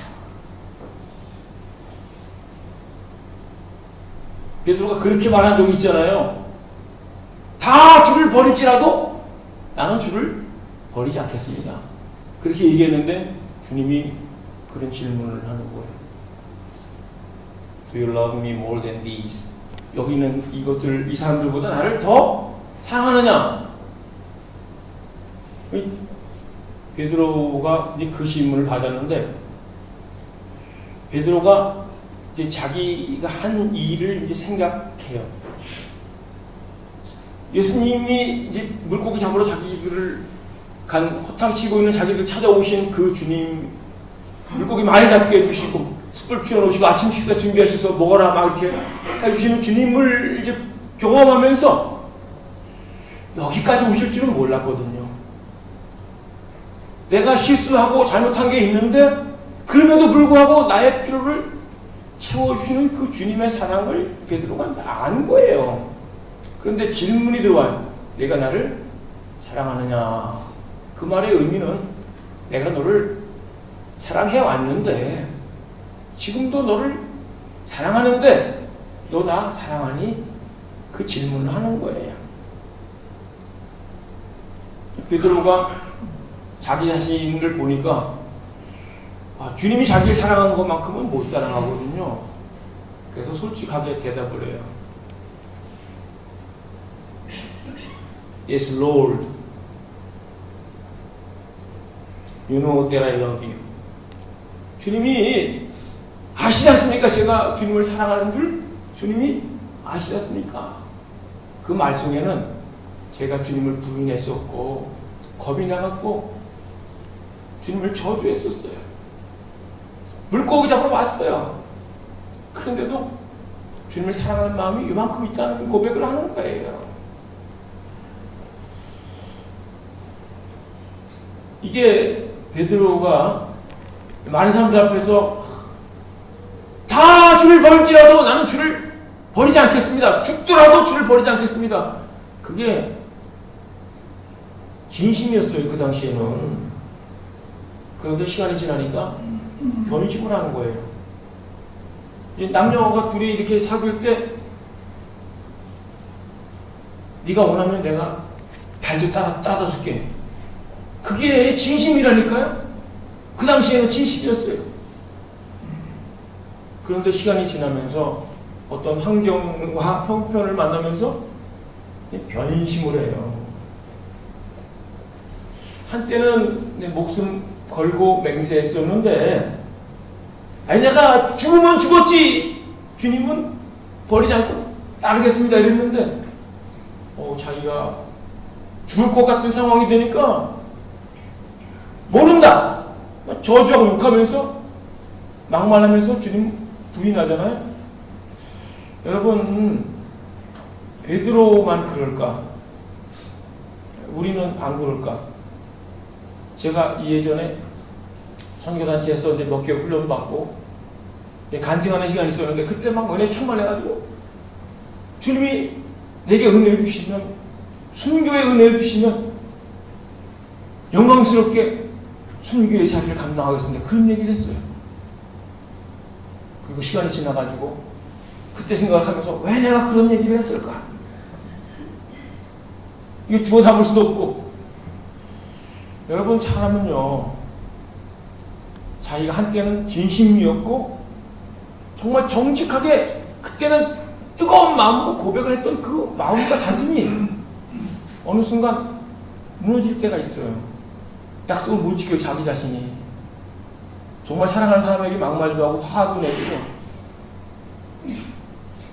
베드로가 그렇게 말한 적이 있잖아요. 다 주를 버릴지라도 나는 주를 버리지 않겠습니다. 그렇게 얘기했는데 주님이 그런 질문을 하는 거예요. Do you love me more than these? 여기는 이것들, 이 사람들보다 나를 더 사랑하느냐? 베드로가 이제 그 질문을 받았는데, 베드로가 이제 자기가 한 일을 이제 생각해요. 예수님이 이제 물고기 잡으러 자기들을 호탕 치고 있는 자기들 찾아오신 그 주님, 물고기 많이 잡게 해주시고 숯불 피워놓으시고 아침 식사 준비하셔서 먹어라 막 이렇게 해주시는 주님을 이제 경험하면서 여기까지 오실 줄은 몰랐거든요. 내가 실수하고 잘못한 게 있는데 그럼에도 불구하고 나의 필요를 채워주시는 그 주님의 사랑을 베드로가 이제 안 거예요. 그런데 질문이 들어와요. 내가 나를 사랑하느냐? 그 말의 의미는 내가 너를 사랑해 왔는데, 지금도 너를 사랑하는데 너 나 사랑하니? 그 질문을 하는 거예요. 베드로가 자기 자신을 보니까 주님이 자기를 사랑하는 것만큼은 못 사랑하거든요. 그래서 솔직하게 대답을 해요. Yes, Lord. You know that I love you. 주님이 아시지 않습니까? 제가 주님을 사랑하는 줄 주님이 아시지 않습니까? 그 말 속에는 제가 주님을 부인했었고 겁이 나갔고 주님을 저주했었어요. 물고기 잡으러 왔어요. 그런데도 주님을 사랑하는 마음이 이만큼 있다는 고백을 하는 거예요. 이게 베드로가 많은 사람들 앞에서 다 주를 버릴지라도 나는 주를 버리지 않겠습니다. 죽더라도 주를 버리지 않겠습니다. 그게 진심이었어요. 그 당시에는. 그런데 시간이 지나니까 변심을 하는 거예요. 이제 남녀가 둘이 이렇게 사귈 때 네가 원하면 내가 달도 따다 줄게. 그게 진심이라니까요. 그 당시에는 진심이었어요. 그런데 시간이 지나면서 어떤 환경과 형편을 만나면서 변심을 해요. 한때는 내 목숨 걸고 맹세했었는데, 아니 내가 죽으면 죽었지 주님은 버리지 않고 따르겠습니다 이랬는데 자기가 죽을 것 같은 상황이 되니까 모른다. 저주하고 욕하면서 막말하면서 주님 부인하잖아요. 여러분, 베드로만 그럴까? 우리는 안 그럴까? 제가 예전에 선교단체에서 이제 몇 개월 훈련 받고 간증하는 시간이 있었는데 그때 막 은혜 충만해가지고 주님이 내게 은혜를 주시면, 순교의 은혜를 주시면 영광스럽게 순교의 자리를 감당하겠습니다. 그런 얘기를 했어요. 그리고 시간이 지나가지고 그때 생각을 하면서 왜 내가 그런 얘기를 했을까? 이거 주워 담을 수도 없고. 여러분, 사람은요, 자기가 한때는 진심이었고 정말 정직하게 그때는 뜨거운 마음으로 고백을 했던 그 마음과 다짐이 어느 순간 무너질 때가 있어요. 약속을 못 지켜요. 자기 자신이 정말 사랑하는 사람에게 막말도 하고 화도 내고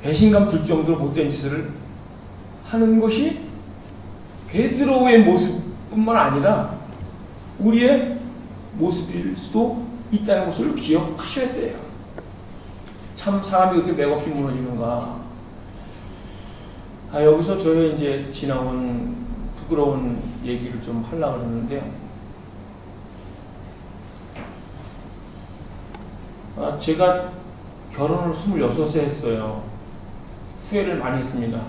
배신감 들 정도로 못된 짓을 하는 것이 베드로의 모습뿐만 아니라 우리의 모습일 수도 있다는 것을 기억하셔야 돼요. 참 사람이 그렇게 맥없이 무너지는가. 여기서 저의 이제 지나온 부끄러운 얘기를 좀 하려고 했는데, 제가 결혼을 26세 했어요. 후회를 많이 했습니다.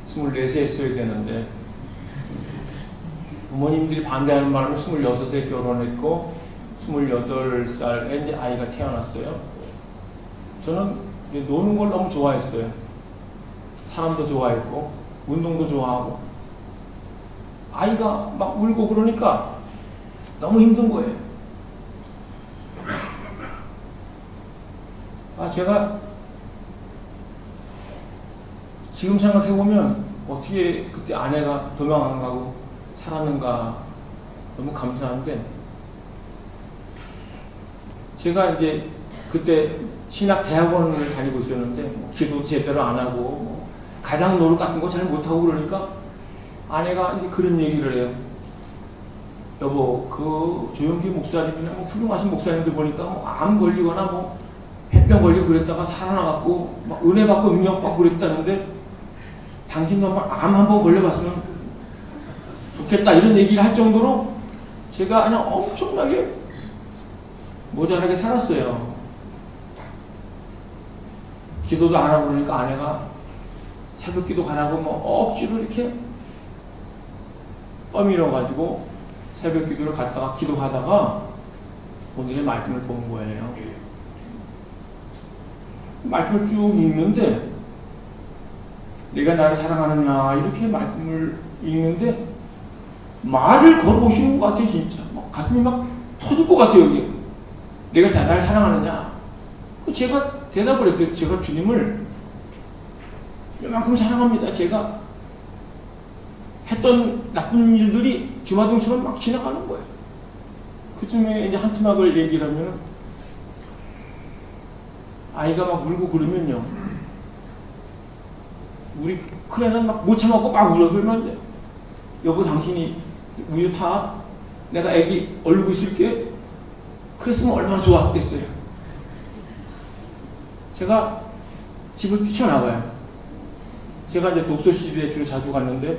24세 했어야 되는데 부모님들이 반대하는 바람에 26세 결혼했고 28살에 이제 아이가 태어났어요. 저는 노는 걸 너무 좋아했어요. 사람도 좋아했고 운동도 좋아하고. 아이가 막 울고 그러니까 너무 힘든 거예요. 제가 지금 생각해보면 어떻게 그때 아내가 도망 안 가고 살았는가 너무 감사한데, 제가 이제 그때 신학 대학원을 다니고 있었는데 기도 제대로 안 하고 가장 노릇 같은 거 잘 못하고 그러니까 아내가 이제 그런 얘기를 해요. 여보, 그 조영기 목사님이나 훌륭하신 목사님들 보니까 암 걸리거나 폐병 걸리고 그랬다가 살아나갖고 막 은혜 받고 능력 받고 그랬다는데 당신도 암 한번 걸려봤으면 좋겠다, 이런 얘기를 할 정도로 제가 그냥 엄청나게 모자라게 살았어요. 기도도 안 하고 그러니까 아내가 새벽 기도 가라고 억지로 이렇게 떠밀어가지고 새벽 기도를 갔다가 기도하다가 오늘의 말씀을 본 거예요. 말씀을 쭉 읽는데 내가 나를 사랑하느냐 이렇게 말씀을 읽는데 말을 걸어오시는 것 같아요. 진짜 가슴이 막 터질 것 같아요. 여기 내가 나를 사랑하느냐. 제가 대답을 했어요. 제가 주님을 이만큼 사랑합니다. 제가 했던 나쁜 일들이 주마등처럼 막 지나가는 거예요. 그쯤에 이제 한 토막을 얘기를 하면 아이가 막 울고 그러면요, 우리 큰애는 막 못 참아고 막 울어. 그러면 여보, 당신이 우유 타, 내가 애기 얼고 있을게. 그랬으면 얼마나 좋았겠어요. 제가 집을 뛰쳐나가요. 제가 이제 독서실에 주로 자주 갔는데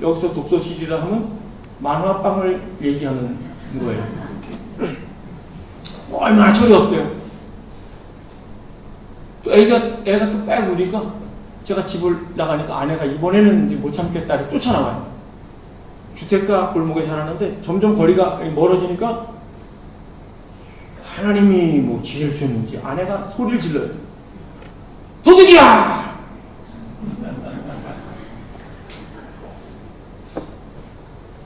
여기서 독서실이라 하면 만화방을 얘기하는 거예요. 얼마나 철이 없어요. 또 애가 또 빽 우니까 제가 집을 나가니까 아내가 이번에는 이제 못 참겠다 해서 쫓아나와요. 주택가 골목에 살았는데 점점 거리가 멀어지니까 하나님이 뭐 지혜를 주셨는지 아내가 소리를 질러요. 도둑이야!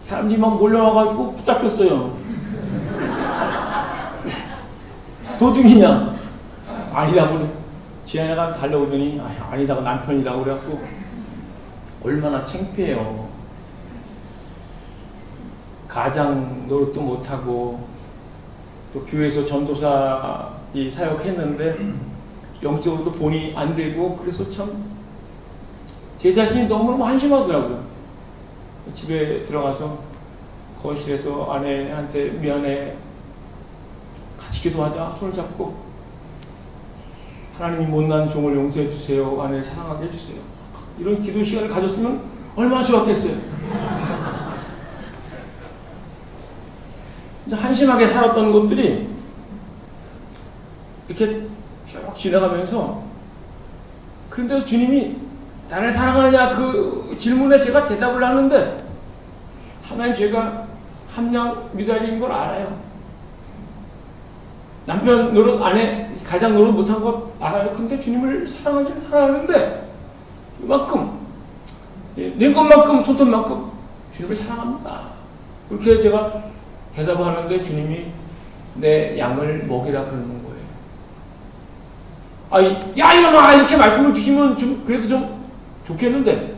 사람들이 막 몰려와가지고 붙잡혔어요. 도둑이냐? 아니다 보네. 제 아내가 달려오더니 아니다가 남편이라고 그래갖고 얼마나 창피해요. 가장 노릇도 못하고 또 교회에서 전도사 사역했는데 영적으로도 본이 안 되고 그래서 참 제 자신이 너무너무 한심하더라고요. 집에 들어가서 거실에서 아내한테 미안해, 같이 기도하자, 손을 잡고 하나님이 못난 종을 용서해 주세요, 아내를 사랑하게 해주세요. 이런 기도 시간을 가졌으면 얼마나 좋았겠어요. 한심하게 살았던 것들이 이렇게 쭉 지나가면서, 그런데 주님이 나를 사랑하냐 그 질문에 제가 대답을 하는데, 하나님 제가 함량 미달인 걸 알아요. 남편 노릇, 아내 가장 노릇 못한 것 알아요. 근데 주님을 사랑하긴 사랑하는데 이만큼, 낸 것만큼, 손톱만큼 주님을 사랑합니다. 그렇게 제가 대답하는데 주님이 내 양을 먹이라 그러는 거예요. 아이, 야 일어나! 이렇게 말씀을 주시면 좀 그래도 좀 좋겠는데,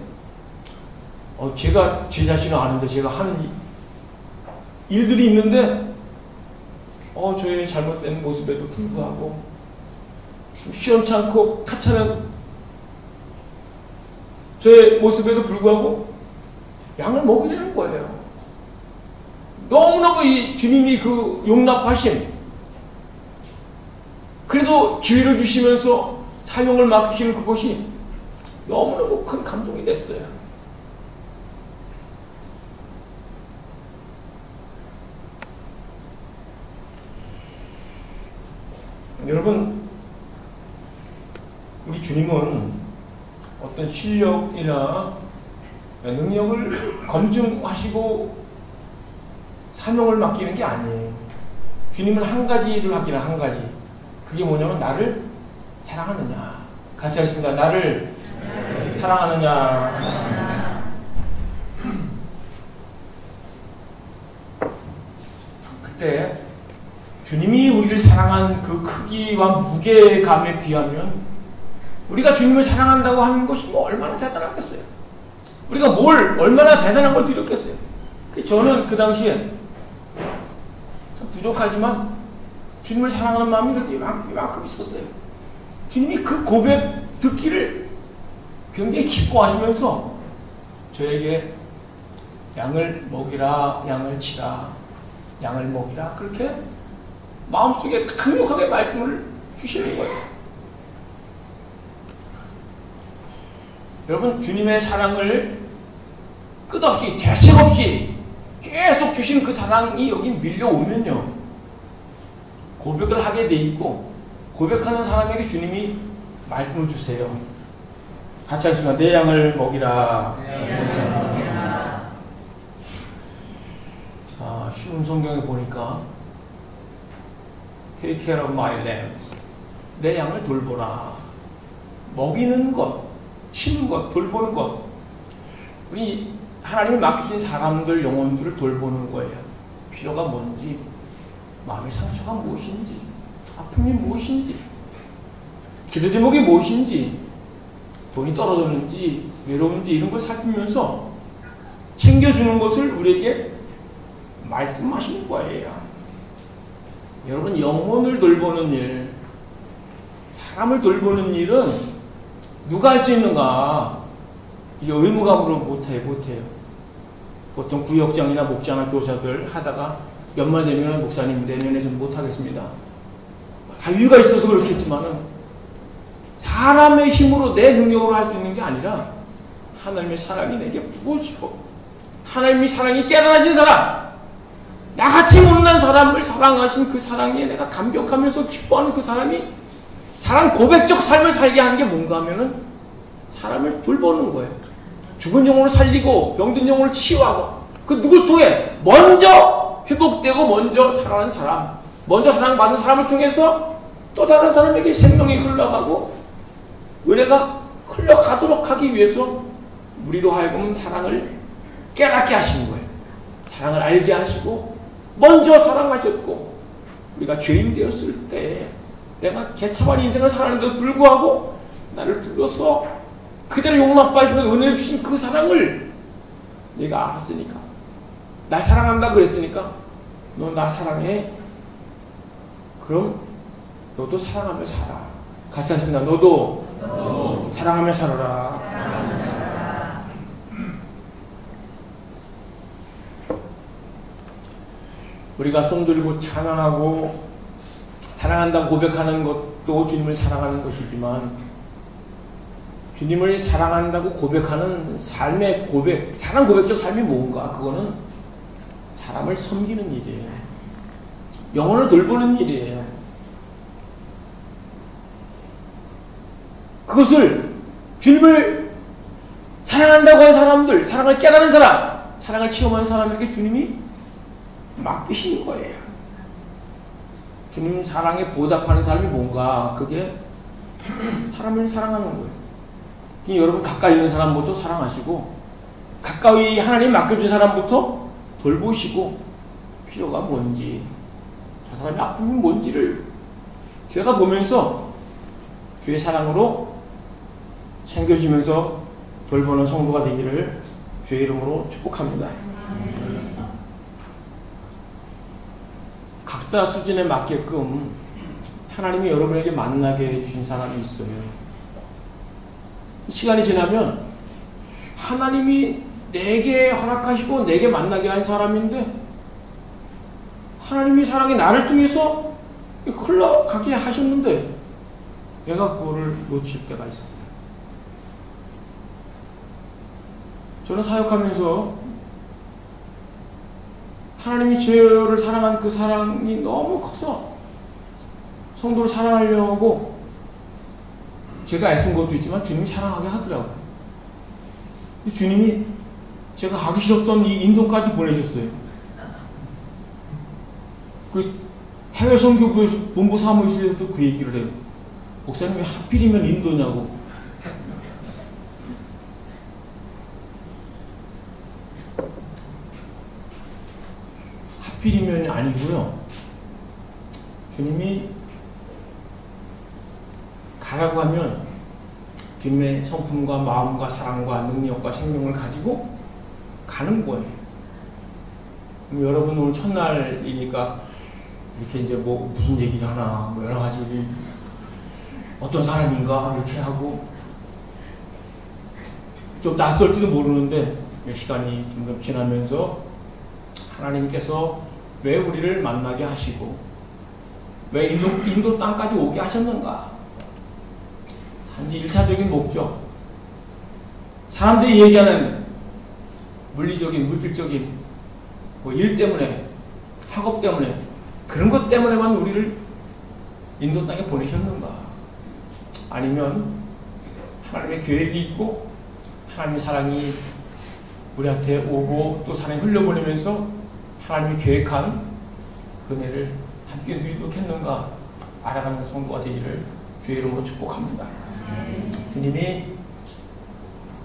제가 제 자신을 아는데 제가 하는 일들이 있는데 저의 잘못된 모습에도 불구하고 시원찮고 타차는 저의 모습에도 불구하고 양을 먹이려는 거예요. 너무너무 이 주님이 그 용납하심, 그래도 기회를 주시면서 사용을 맡기시는 그것이 너무너무 큰 감동이 됐어요. 여러분, 우리 주님은 어떤 실력이나 능력을 검증하시고 사명을 맡기는 게 아니에요. 주님은 한 가지를 하기는 한 가지. 그게 뭐냐면 나를 사랑하느냐. 같이 하겠습니다. 나를 사랑하느냐. 그때 주님이 우리를 사랑한 그 크기와 무게감에 비하면 우리가 주님을 사랑한다고 하는 것이 뭐 얼마나 대단하겠어요. 우리가 뭘 얼마나 대단한 걸 드렸겠어요. 저는 그 당시에 참 부족하지만 주님을 사랑하는 마음이 그래도 이만큼 있었어요. 주님이 그 고백 듣기를 굉장히 기뻐하시면서 저에게 양을 먹이라, 양을 치라, 양을 먹이라, 그렇게 마음속에 강력하게 말씀을 주시는 거예요. 여러분, 주님의 사랑을 끝없이 대책 없이 계속 주신 그 사랑이 여기 밀려오면요, 고백을 하게 돼 있고, 고백하는 사람에게 주님이 말씀을 주세요. 같이 하시면 내 양을 먹이라. 쉬운 성경에 보니까 Take care of my lambs. 내 양을 돌보라. 먹이는 것, 치는 것, 돌보는 것. 우리 하나님이 맡기신 사람들, 영혼들을 돌보는 거예요. 필요가 뭔지, 마음의 상처가 무엇인지, 아픔이 무엇인지, 기도 제목이 무엇인지, 돈이 떨어졌는지, 외로운지 이런 걸 살피면서 챙겨주는 것을 우리에게 말씀하시는 거예요. 여러분, 영혼을 돌보는 일, 사람을 돌보는 일은 누가 할 수 있는가? 이게 의무감으로 못해요. 보통 구역장이나 목장이나 교사들 하다가 연말 되면 목사님 내년에 좀 못하겠습니다. 다 이유가 있어서 그렇겠지만은 사람의 힘으로 내 능력으로 할 수 있는 게 아니라 하나님의 사랑이 내게 부어지고 하나님의 사랑이 깨달아진 사람, 나같이 못난 사람을 사랑하신 그 사랑에 내가 감격하면서 기뻐하는 그 사람이 사랑 고백적 삶을 살게 하는 게 뭔가 하면은 사람을 돌보는 거예요. 죽은 영혼을 살리고 병든 영혼을 치유하고, 그 누굴 통해? 먼저 회복되고 먼저 살아가는 사람, 먼저 사랑받은 사람을 통해서 또 다른 사람에게 생명이 흘러가고 은혜가 흘러가도록 하기 위해서 우리로 하여금 사랑을 깨닫게 하신 거예요. 사랑을 알게 하시고 먼저 사랑하셨고, 우리가 죄인 되었을 때 내가 개차반 인생을 살았는데도 불구하고 나를 불러서 그대로 용납하시면서 은혜를 주신 그 사랑을 내가 알았으니까, 날 사랑한다 그랬으니까 너 나 사랑해? 그럼 너도 사랑하며 살아. 같이 하십니다. 너도 사랑하며 살아라. 우리가 손들고 찬양하고 사랑한다고 고백하는 것도 주님을 사랑하는 것이지만 주님을 사랑한다고 고백하는 삶의 고백, 사랑 고백적 삶이 뭔가? 그거는 사람을 섬기는 일이에요. 영혼을 돌보는 일이에요. 그것을 주님을 사랑한다고 한 사람들, 사랑을 깨달은 사람, 사랑을 체험한 사람에게 주님이 맡기신 거예요. 주님 사랑에 보답하는 삶이 뭔가? 그게 사람을 사랑하는 거예요. 여러분 가까이 있는 사람부터 사랑하시고 가까이 하나님 맡겨준 사람부터 돌보시고 필요가 뭔지 저 사람의 아픔이 뭔지를 제가 보면서 주의 사랑으로 챙겨주면서 돌보는 성도가 되기를 주의 이름으로 축복합니다. 각자 수준에 맞게끔 하나님이 여러분에게 만나게 해주신 사람이 있어요. 시간이 지나면 하나님이 내게 허락하시고 내게 만나게 한 사람인데 하나님이 사랑이 나를 통해서 흘러가게 하셨는데 내가 그거를 놓칠 때가 있어요. 저는 사역하면서 하나님이 저를 사랑한 그 사랑이 너무 커서 성도를 사랑하려고 제가 애쓴 것도 있지만 주님이 사랑하게 하더라고요. 주님이 제가 가기 싫었던 이 인도까지 보내셨어요. 그 해외 선교부에서 본부 사무실에서도 그 얘기를 해요. 목사님이 하필이면 인도냐고. 하필이면이 아니고요. 주님이 가라고 하면 주님의 성품과 마음과 사랑과 능력과 생명을 가지고 가는 거예요. 그럼 여러분 오늘 첫날이니까 이렇게 이제 뭐 무슨 얘기를 하나 뭐 여러 가지 어떤 사람인가 이렇게 하고 좀 낯설지도 모르는데 시간이 좀 지나면서 하나님께서 왜 우리를 만나게 하시고 왜 인도 땅까지 오게 하셨는가? 단지 1차적인 목적, 사람들이 얘기하는 물리적인, 물질적인 뭐 일 때문에, 학업 때문에 그런 것 때문에만 우리를 인도 땅에 보내셨는가? 아니면 하나님의 계획이 있고 하나님의 사랑이 우리한테 오고 또 사랑이 흘려보내면서 하나님이 계획한 은혜를 함께 누리도록 했는가 알아가는 성도가 되기를 주의 이름으로 축복합니다. 주님이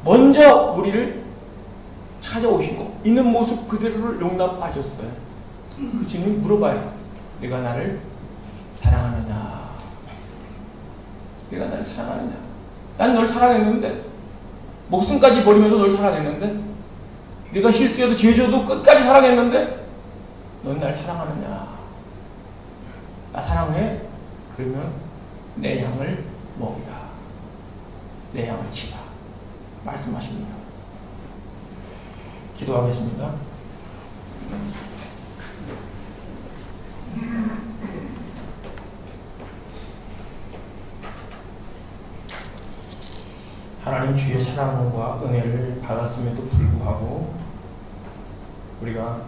먼저 우리를 찾아오시고 있는 모습 그대로를 용납하셨어요. 그 주님이 물어봐요. 내가 나를 사랑하느냐? 내가 나를 사랑하느냐? 난 널 사랑했는데 목숨까지 버리면서 널 사랑했는데 네가 실수해도 죄져도 끝까지 사랑했는데 넌 날 사랑하느냐? 나 사랑해? 그러면 내 양을 먹이라. 내 양을 치라. 말씀하십니다. 기도하겠습니다. 하나님 주의 사랑과 은혜를 받았음에도 불구하고 우리가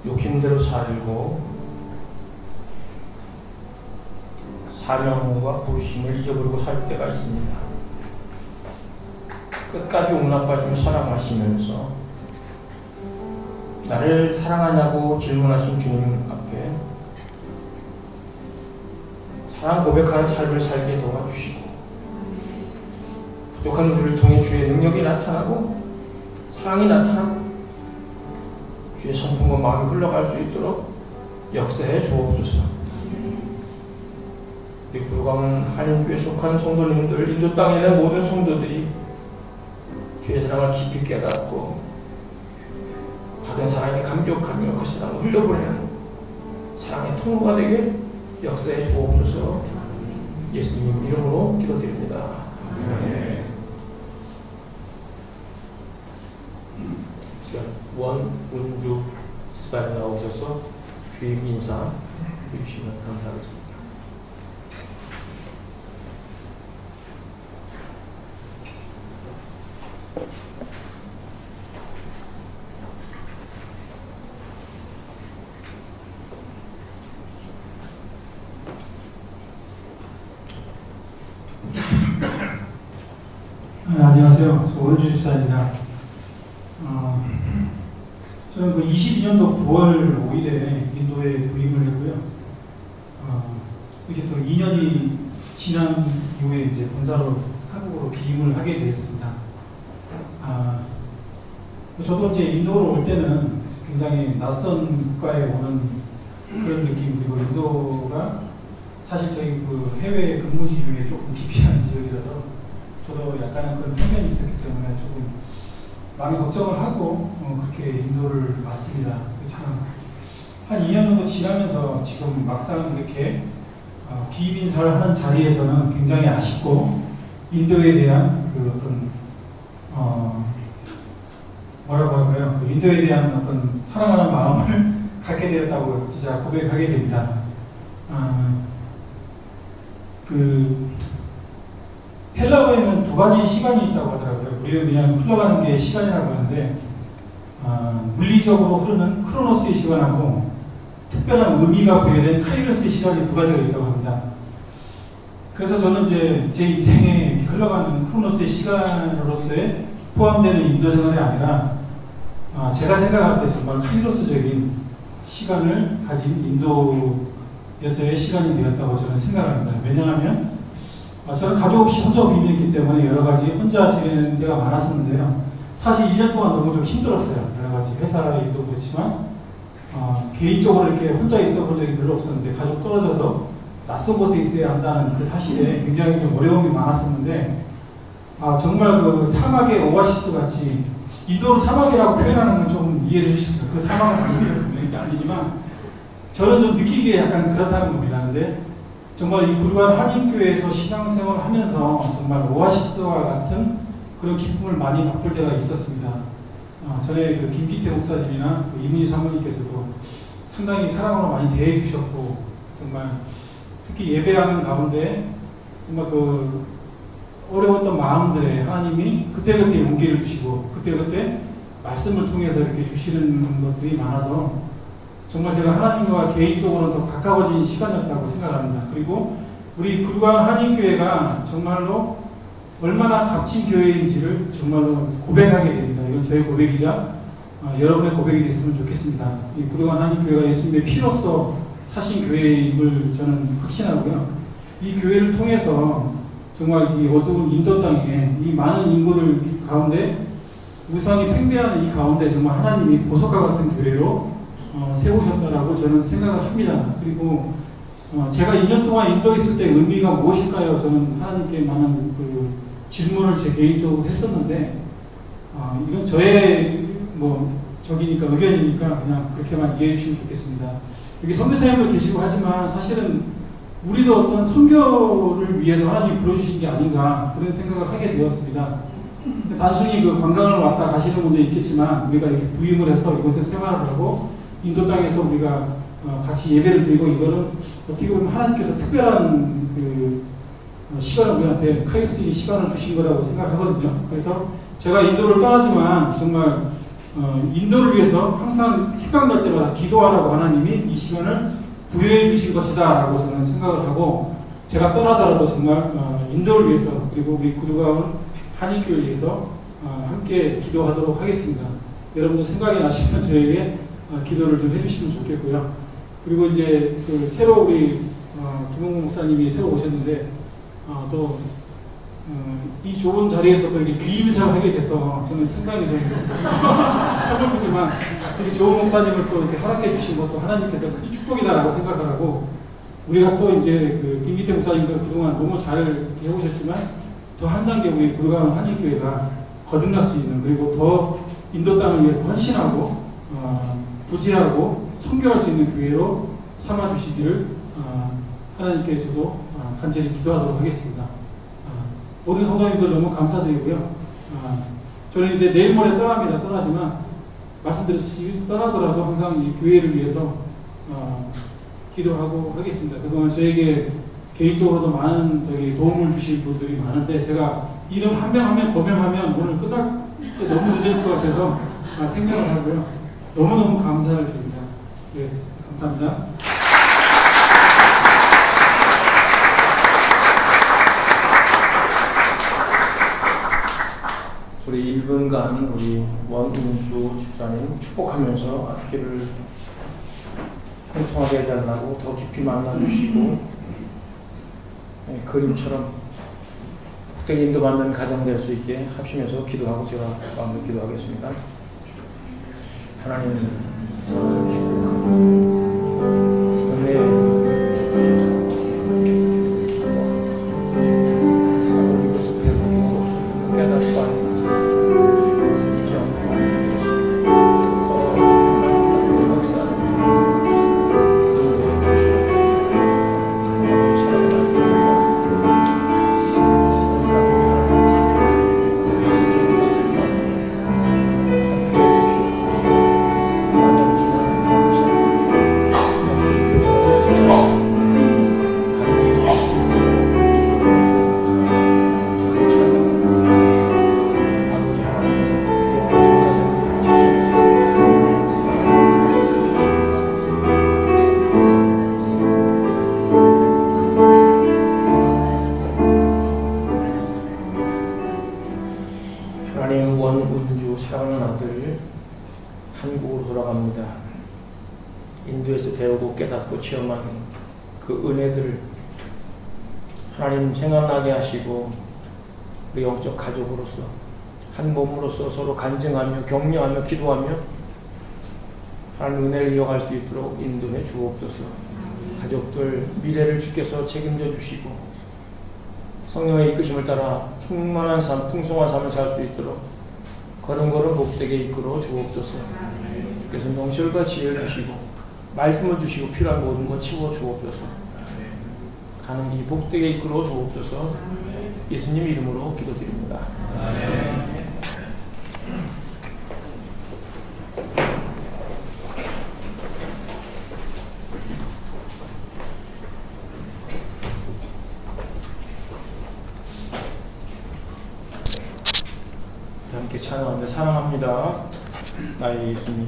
욕심대로 살고 사명과 부르심을 잊어버리고 살 때가 있습니다. 끝까지 용납하시며 사랑하시면서 나를 사랑하냐고 질문하신 주님 앞에 사랑 고백하는 삶을 살게 도와주시고 부족한 우리를 통해 주의 능력이 나타나고 사랑이 나타나고 주의 성품과 마음이 흘러갈 수 있도록 역사해 주옵소서. 우리 구루강 한인교에 속한 성도님들, 인도 땅에 있는 모든 성도들이 주의 사랑을 깊이 깨닫고 받은 사랑에 감격하며 그 사랑을 흘려보내는 사랑의 통로가 되게 역사해 주옵소서. 예수님 이름으로 기도드립니다. 아멘. 원운주 집사님 나오셔서 귀임 인사 해주시면 감사하겠습니다. 안녕하세요. 오은주 집사입니다. 저는 그 22년도 9월 5일에 인도에 부임을 했고요. 이렇게 또 2년이 지난 이후에 이제 본사로 한국으로 귀임을 하게 되었습니다. 저도 이제 인도로 올 때는 굉장히 낯선 국가에 오는 그런 느낌, 그리고 인도가 사실 저희 그 해외 근무지 중에 조금 기피한 지역이라서 저도 약간은 그런 편견이 있었기 때문에 조금 많은 걱정을 하고 그렇게 인도를 왔습니다. 참 한 2년 정도 지나면서 지금 막상 이렇게 귀임 인사를 하는 자리에서는 굉장히 아쉽고 인도에 대한 그 어떤 뭐라고 할까요? 그 인도에 대한 어떤 사랑하는 마음을 갖게 되었다고 진짜 고백하게 됩니다. 헬라어에는 두 가지 시간이 있다고 하더라고요. 우리는 그냥 흘러가는 게 시간이라고 하는데 물리적으로 흐르는 크로노스의 시간하고 특별한 의미가 부여된 카이로스의 시간이 두 가지가 있다고 합니다. 그래서 저는 이제 제 인생에 흘러가는 크로노스의 시간으로서의 포함되는 인도 생활이 아니라 제가 생각할 때 정말 카이로스적인 시간을 가진 인도에서의 시간이 되었다고 저는 생각합니다. 왜냐하면 저는 가족 없이 혼자 부임했기 때문에 여러 가지 혼자 지내는 데가 많았었는데요. 사실 1년 동안 너무 좀 힘들었어요. 여러 가지 회사 일도 그렇지만 개인적으로 이렇게 혼자 있어 본 적이 별로 없었는데 가족 떨어져서 낯선 곳에 있어야 한다는 그 사실에 굉장히 좀 어려움이 많았었는데 정말 그 사막의 오아시스 같이 인도를 사막이라고 표현하는 건 좀 이해해 주십시오. 그 사막은 아니지만 저는 좀 느끼기에 약간 그렇다는 겁니다. 근데 정말 이 구루안 한인교회에서 신앙생활을 하면서 정말 오아시스와 같은 그런 기쁨을 많이 맛볼 때가 있었습니다. 전에 그 김기태 목사님이나 그 이문희 사모님께서도 상당히 사랑으로 많이 대해주셨고 정말 특히 예배하는 가운데 정말 그 어려웠던 마음들에 하나님이 그때그때 용기를 주시고 그때그때 말씀을 통해서 이렇게 주시는 것들이 많아서 정말 제가 하나님과 개인적으로 더 가까워진 시간이었다고 생각합니다. 그리고 우리 구루안 한인교회가 정말로 얼마나 값진 교회인지를 정말로 고백하게 됩니다. 이건 저의 고백이자 여러분의 고백이 됐으면 좋겠습니다. 이 구루안 한인교회가 예수님의 피로써 사신 교회임을 저는 확신하고요. 이 교회를 통해서 정말 이 어두운 인도 땅에 이 많은 인구들 가운데 우상이 팽배하는 이 가운데 정말 하나님이 보석과 같은 교회로 세우셨다라고 저는 생각을 합니다. 그리고 제가 2년 동안 인도에 있을 때 의미가 무엇일까요? 저는 하나님께 많은 그 질문을 제 개인적으로 했었는데 이건 저의 적이니까 의견이니까 그냥 그렇게만 이해해 주시면 좋겠습니다. 여기 선교사님도 계시고 하지만 사실은 우리도 어떤 선교를 위해서 하나님이 불러주신 게 아닌가 그런 생각을 하게 되었습니다. 단순히 그 관광을 왔다 가시는 분도 있겠지만 우리가 이렇게 부임을 해서 이곳에 생활을 하고 인도 땅에서 우리가 같이 예배를 드리고 이거는 어떻게 보면 하나님께서 특별한 그 시간을 우리한테 카이로스의 시간을 주신 거라고 생각하거든요. 그래서 제가 인도를 떠나지만 정말 인도를 위해서 항상 생각날 때마다 기도하라고 하나님이 이 시간을 부여해 주신 것이다 라고 저는 생각을 하고 제가 떠나더라도 정말 인도를 위해서 그리고 우리 구루안 한인교회를 위해서 함께 기도하도록 하겠습니다. 여러분들 생각이 나시면 저에게 기도를 좀 해주시면 좋겠고요. 그리고 이제 그 새로 우리 김홍국 목사님이 새로 오셨는데 또 이 좋은 자리에서 또 이렇게 귀임사를 하게 돼서 저는 생각이 좀 서글프지만 이렇게 좋은 목사님을 또 이렇게 허락해 주신 것도 하나님께서 큰 축복이다라고 생각을 하고 우리가 또 이제 그 김기태 목사님도 그동안 너무 잘 해오셨지만 더 한 단계 우리 구루안 한인교회가 거듭날 수 있는 그리고 더 인도 땅을 위해서 헌신하고 부지하고 선교할 수 있는 교회로 삼아주시기를 하나님께 저도 간절히 기도하도록 하겠습니다. 모든 성도님들 너무 감사드리고요. 저는 이제 내일 모레 떠납니다. 떠나지만 말씀드렸듯이 떠나더라도 항상 이 교회를 위해서 기도하고 하겠습니다. 그동안 저에게 개인적으로도 많은 도움을 주신 분들이 많은데 제가 이름 한 명 한 명 거명하면 오늘 끝날 때 너무 늦을 것 같아서 생각을 하고요. 너무너무 감사를 드립니다. 네, 감사합니다. 우리 1분간 우리 원은주 집사님 축복하면서 앞길을 통통하게 해달라고 더 깊이 만나주시고 그림처럼 복되게 인도받는 가정 될 수 있게 합심해서 기도하고 제가 마음으로 기도하겠습니다. 하나님 서로를 축복하고 은혜 주셔서 주를 기뻐하고 우리 모습 배우고 깨닫고 하는 하나님 원은주 사랑하는 아들 한국으로 돌아갑니다. 인도에서 배우고 깨닫고 체험한 그 은혜들 하나님 생각나게 하시고 우리 영적 가족으로서 한 몸으로서 서로 간증하며 격려하며 기도하며 하나님 은혜를 이어갈 수 있도록 인도해 주옵소서. 가족들 미래를 주께서 책임져 주시고 성령의 이끄심을 따라 충만한 삶, 풍성한 삶을 살 수 있도록 걸음걸음 복되게 이끌어 주옵소서. 주께서 명철과 지혜를 주시고 말씀을 주시고 필요한 모든 것 채워 주옵소서. 가는 길 복되게 이끌어 주옵소서. 예수님 이름으로 기도드립니다. 함께 찬양합니다. 사랑합니다. 나의 예수님.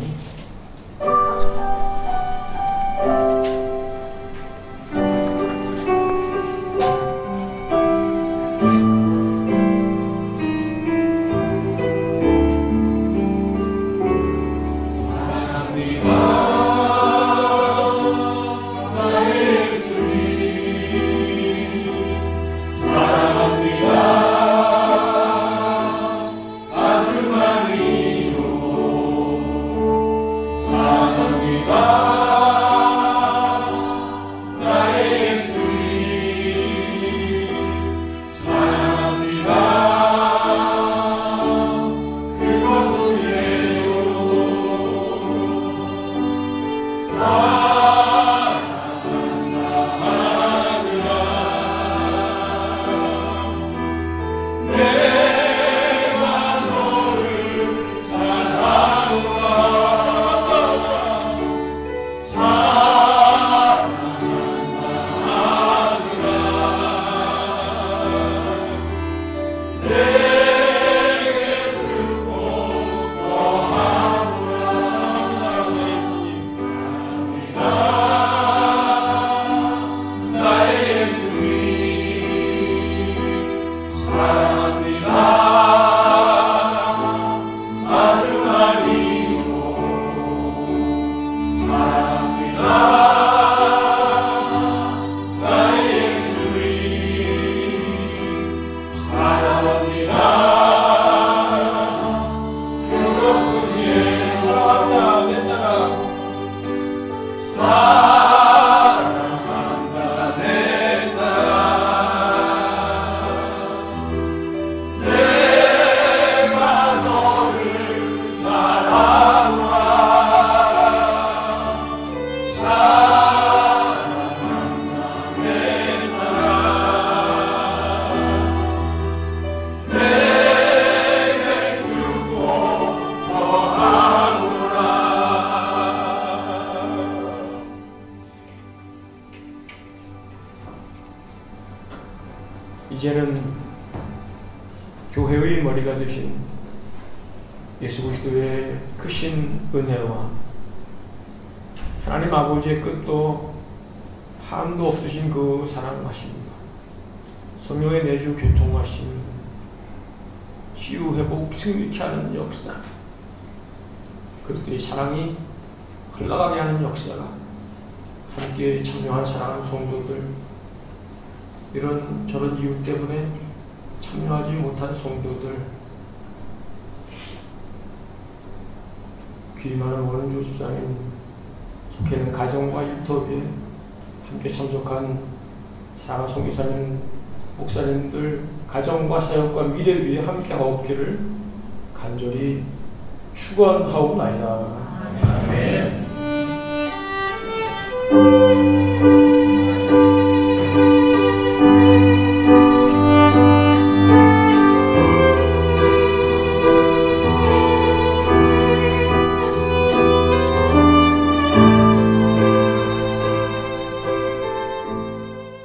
사랑합니다. 이제는 교회의 머리가 되신 예수 그리스도의 크신 은혜와 하나님 아버지의 끝도 한도 없으신 그 사랑하심과 성령의 내주 교통하심, 치유 회복 승리케 하는 역사, 그리스도의 사랑이 흘러가게 하는 역사가 함께 참여한 사랑하는 성도들, 이런 저런 이유 때문에 참여하지 못한 성도들, 귀 많은 원주 집사님, 속해있는 가정과 일터에 함께 참석한 사랑하는 선교사님, 목사님들, 가정과 사역과 미래를 위해 함께 하옵기를 간절히 축원하옵나이다. 아멘.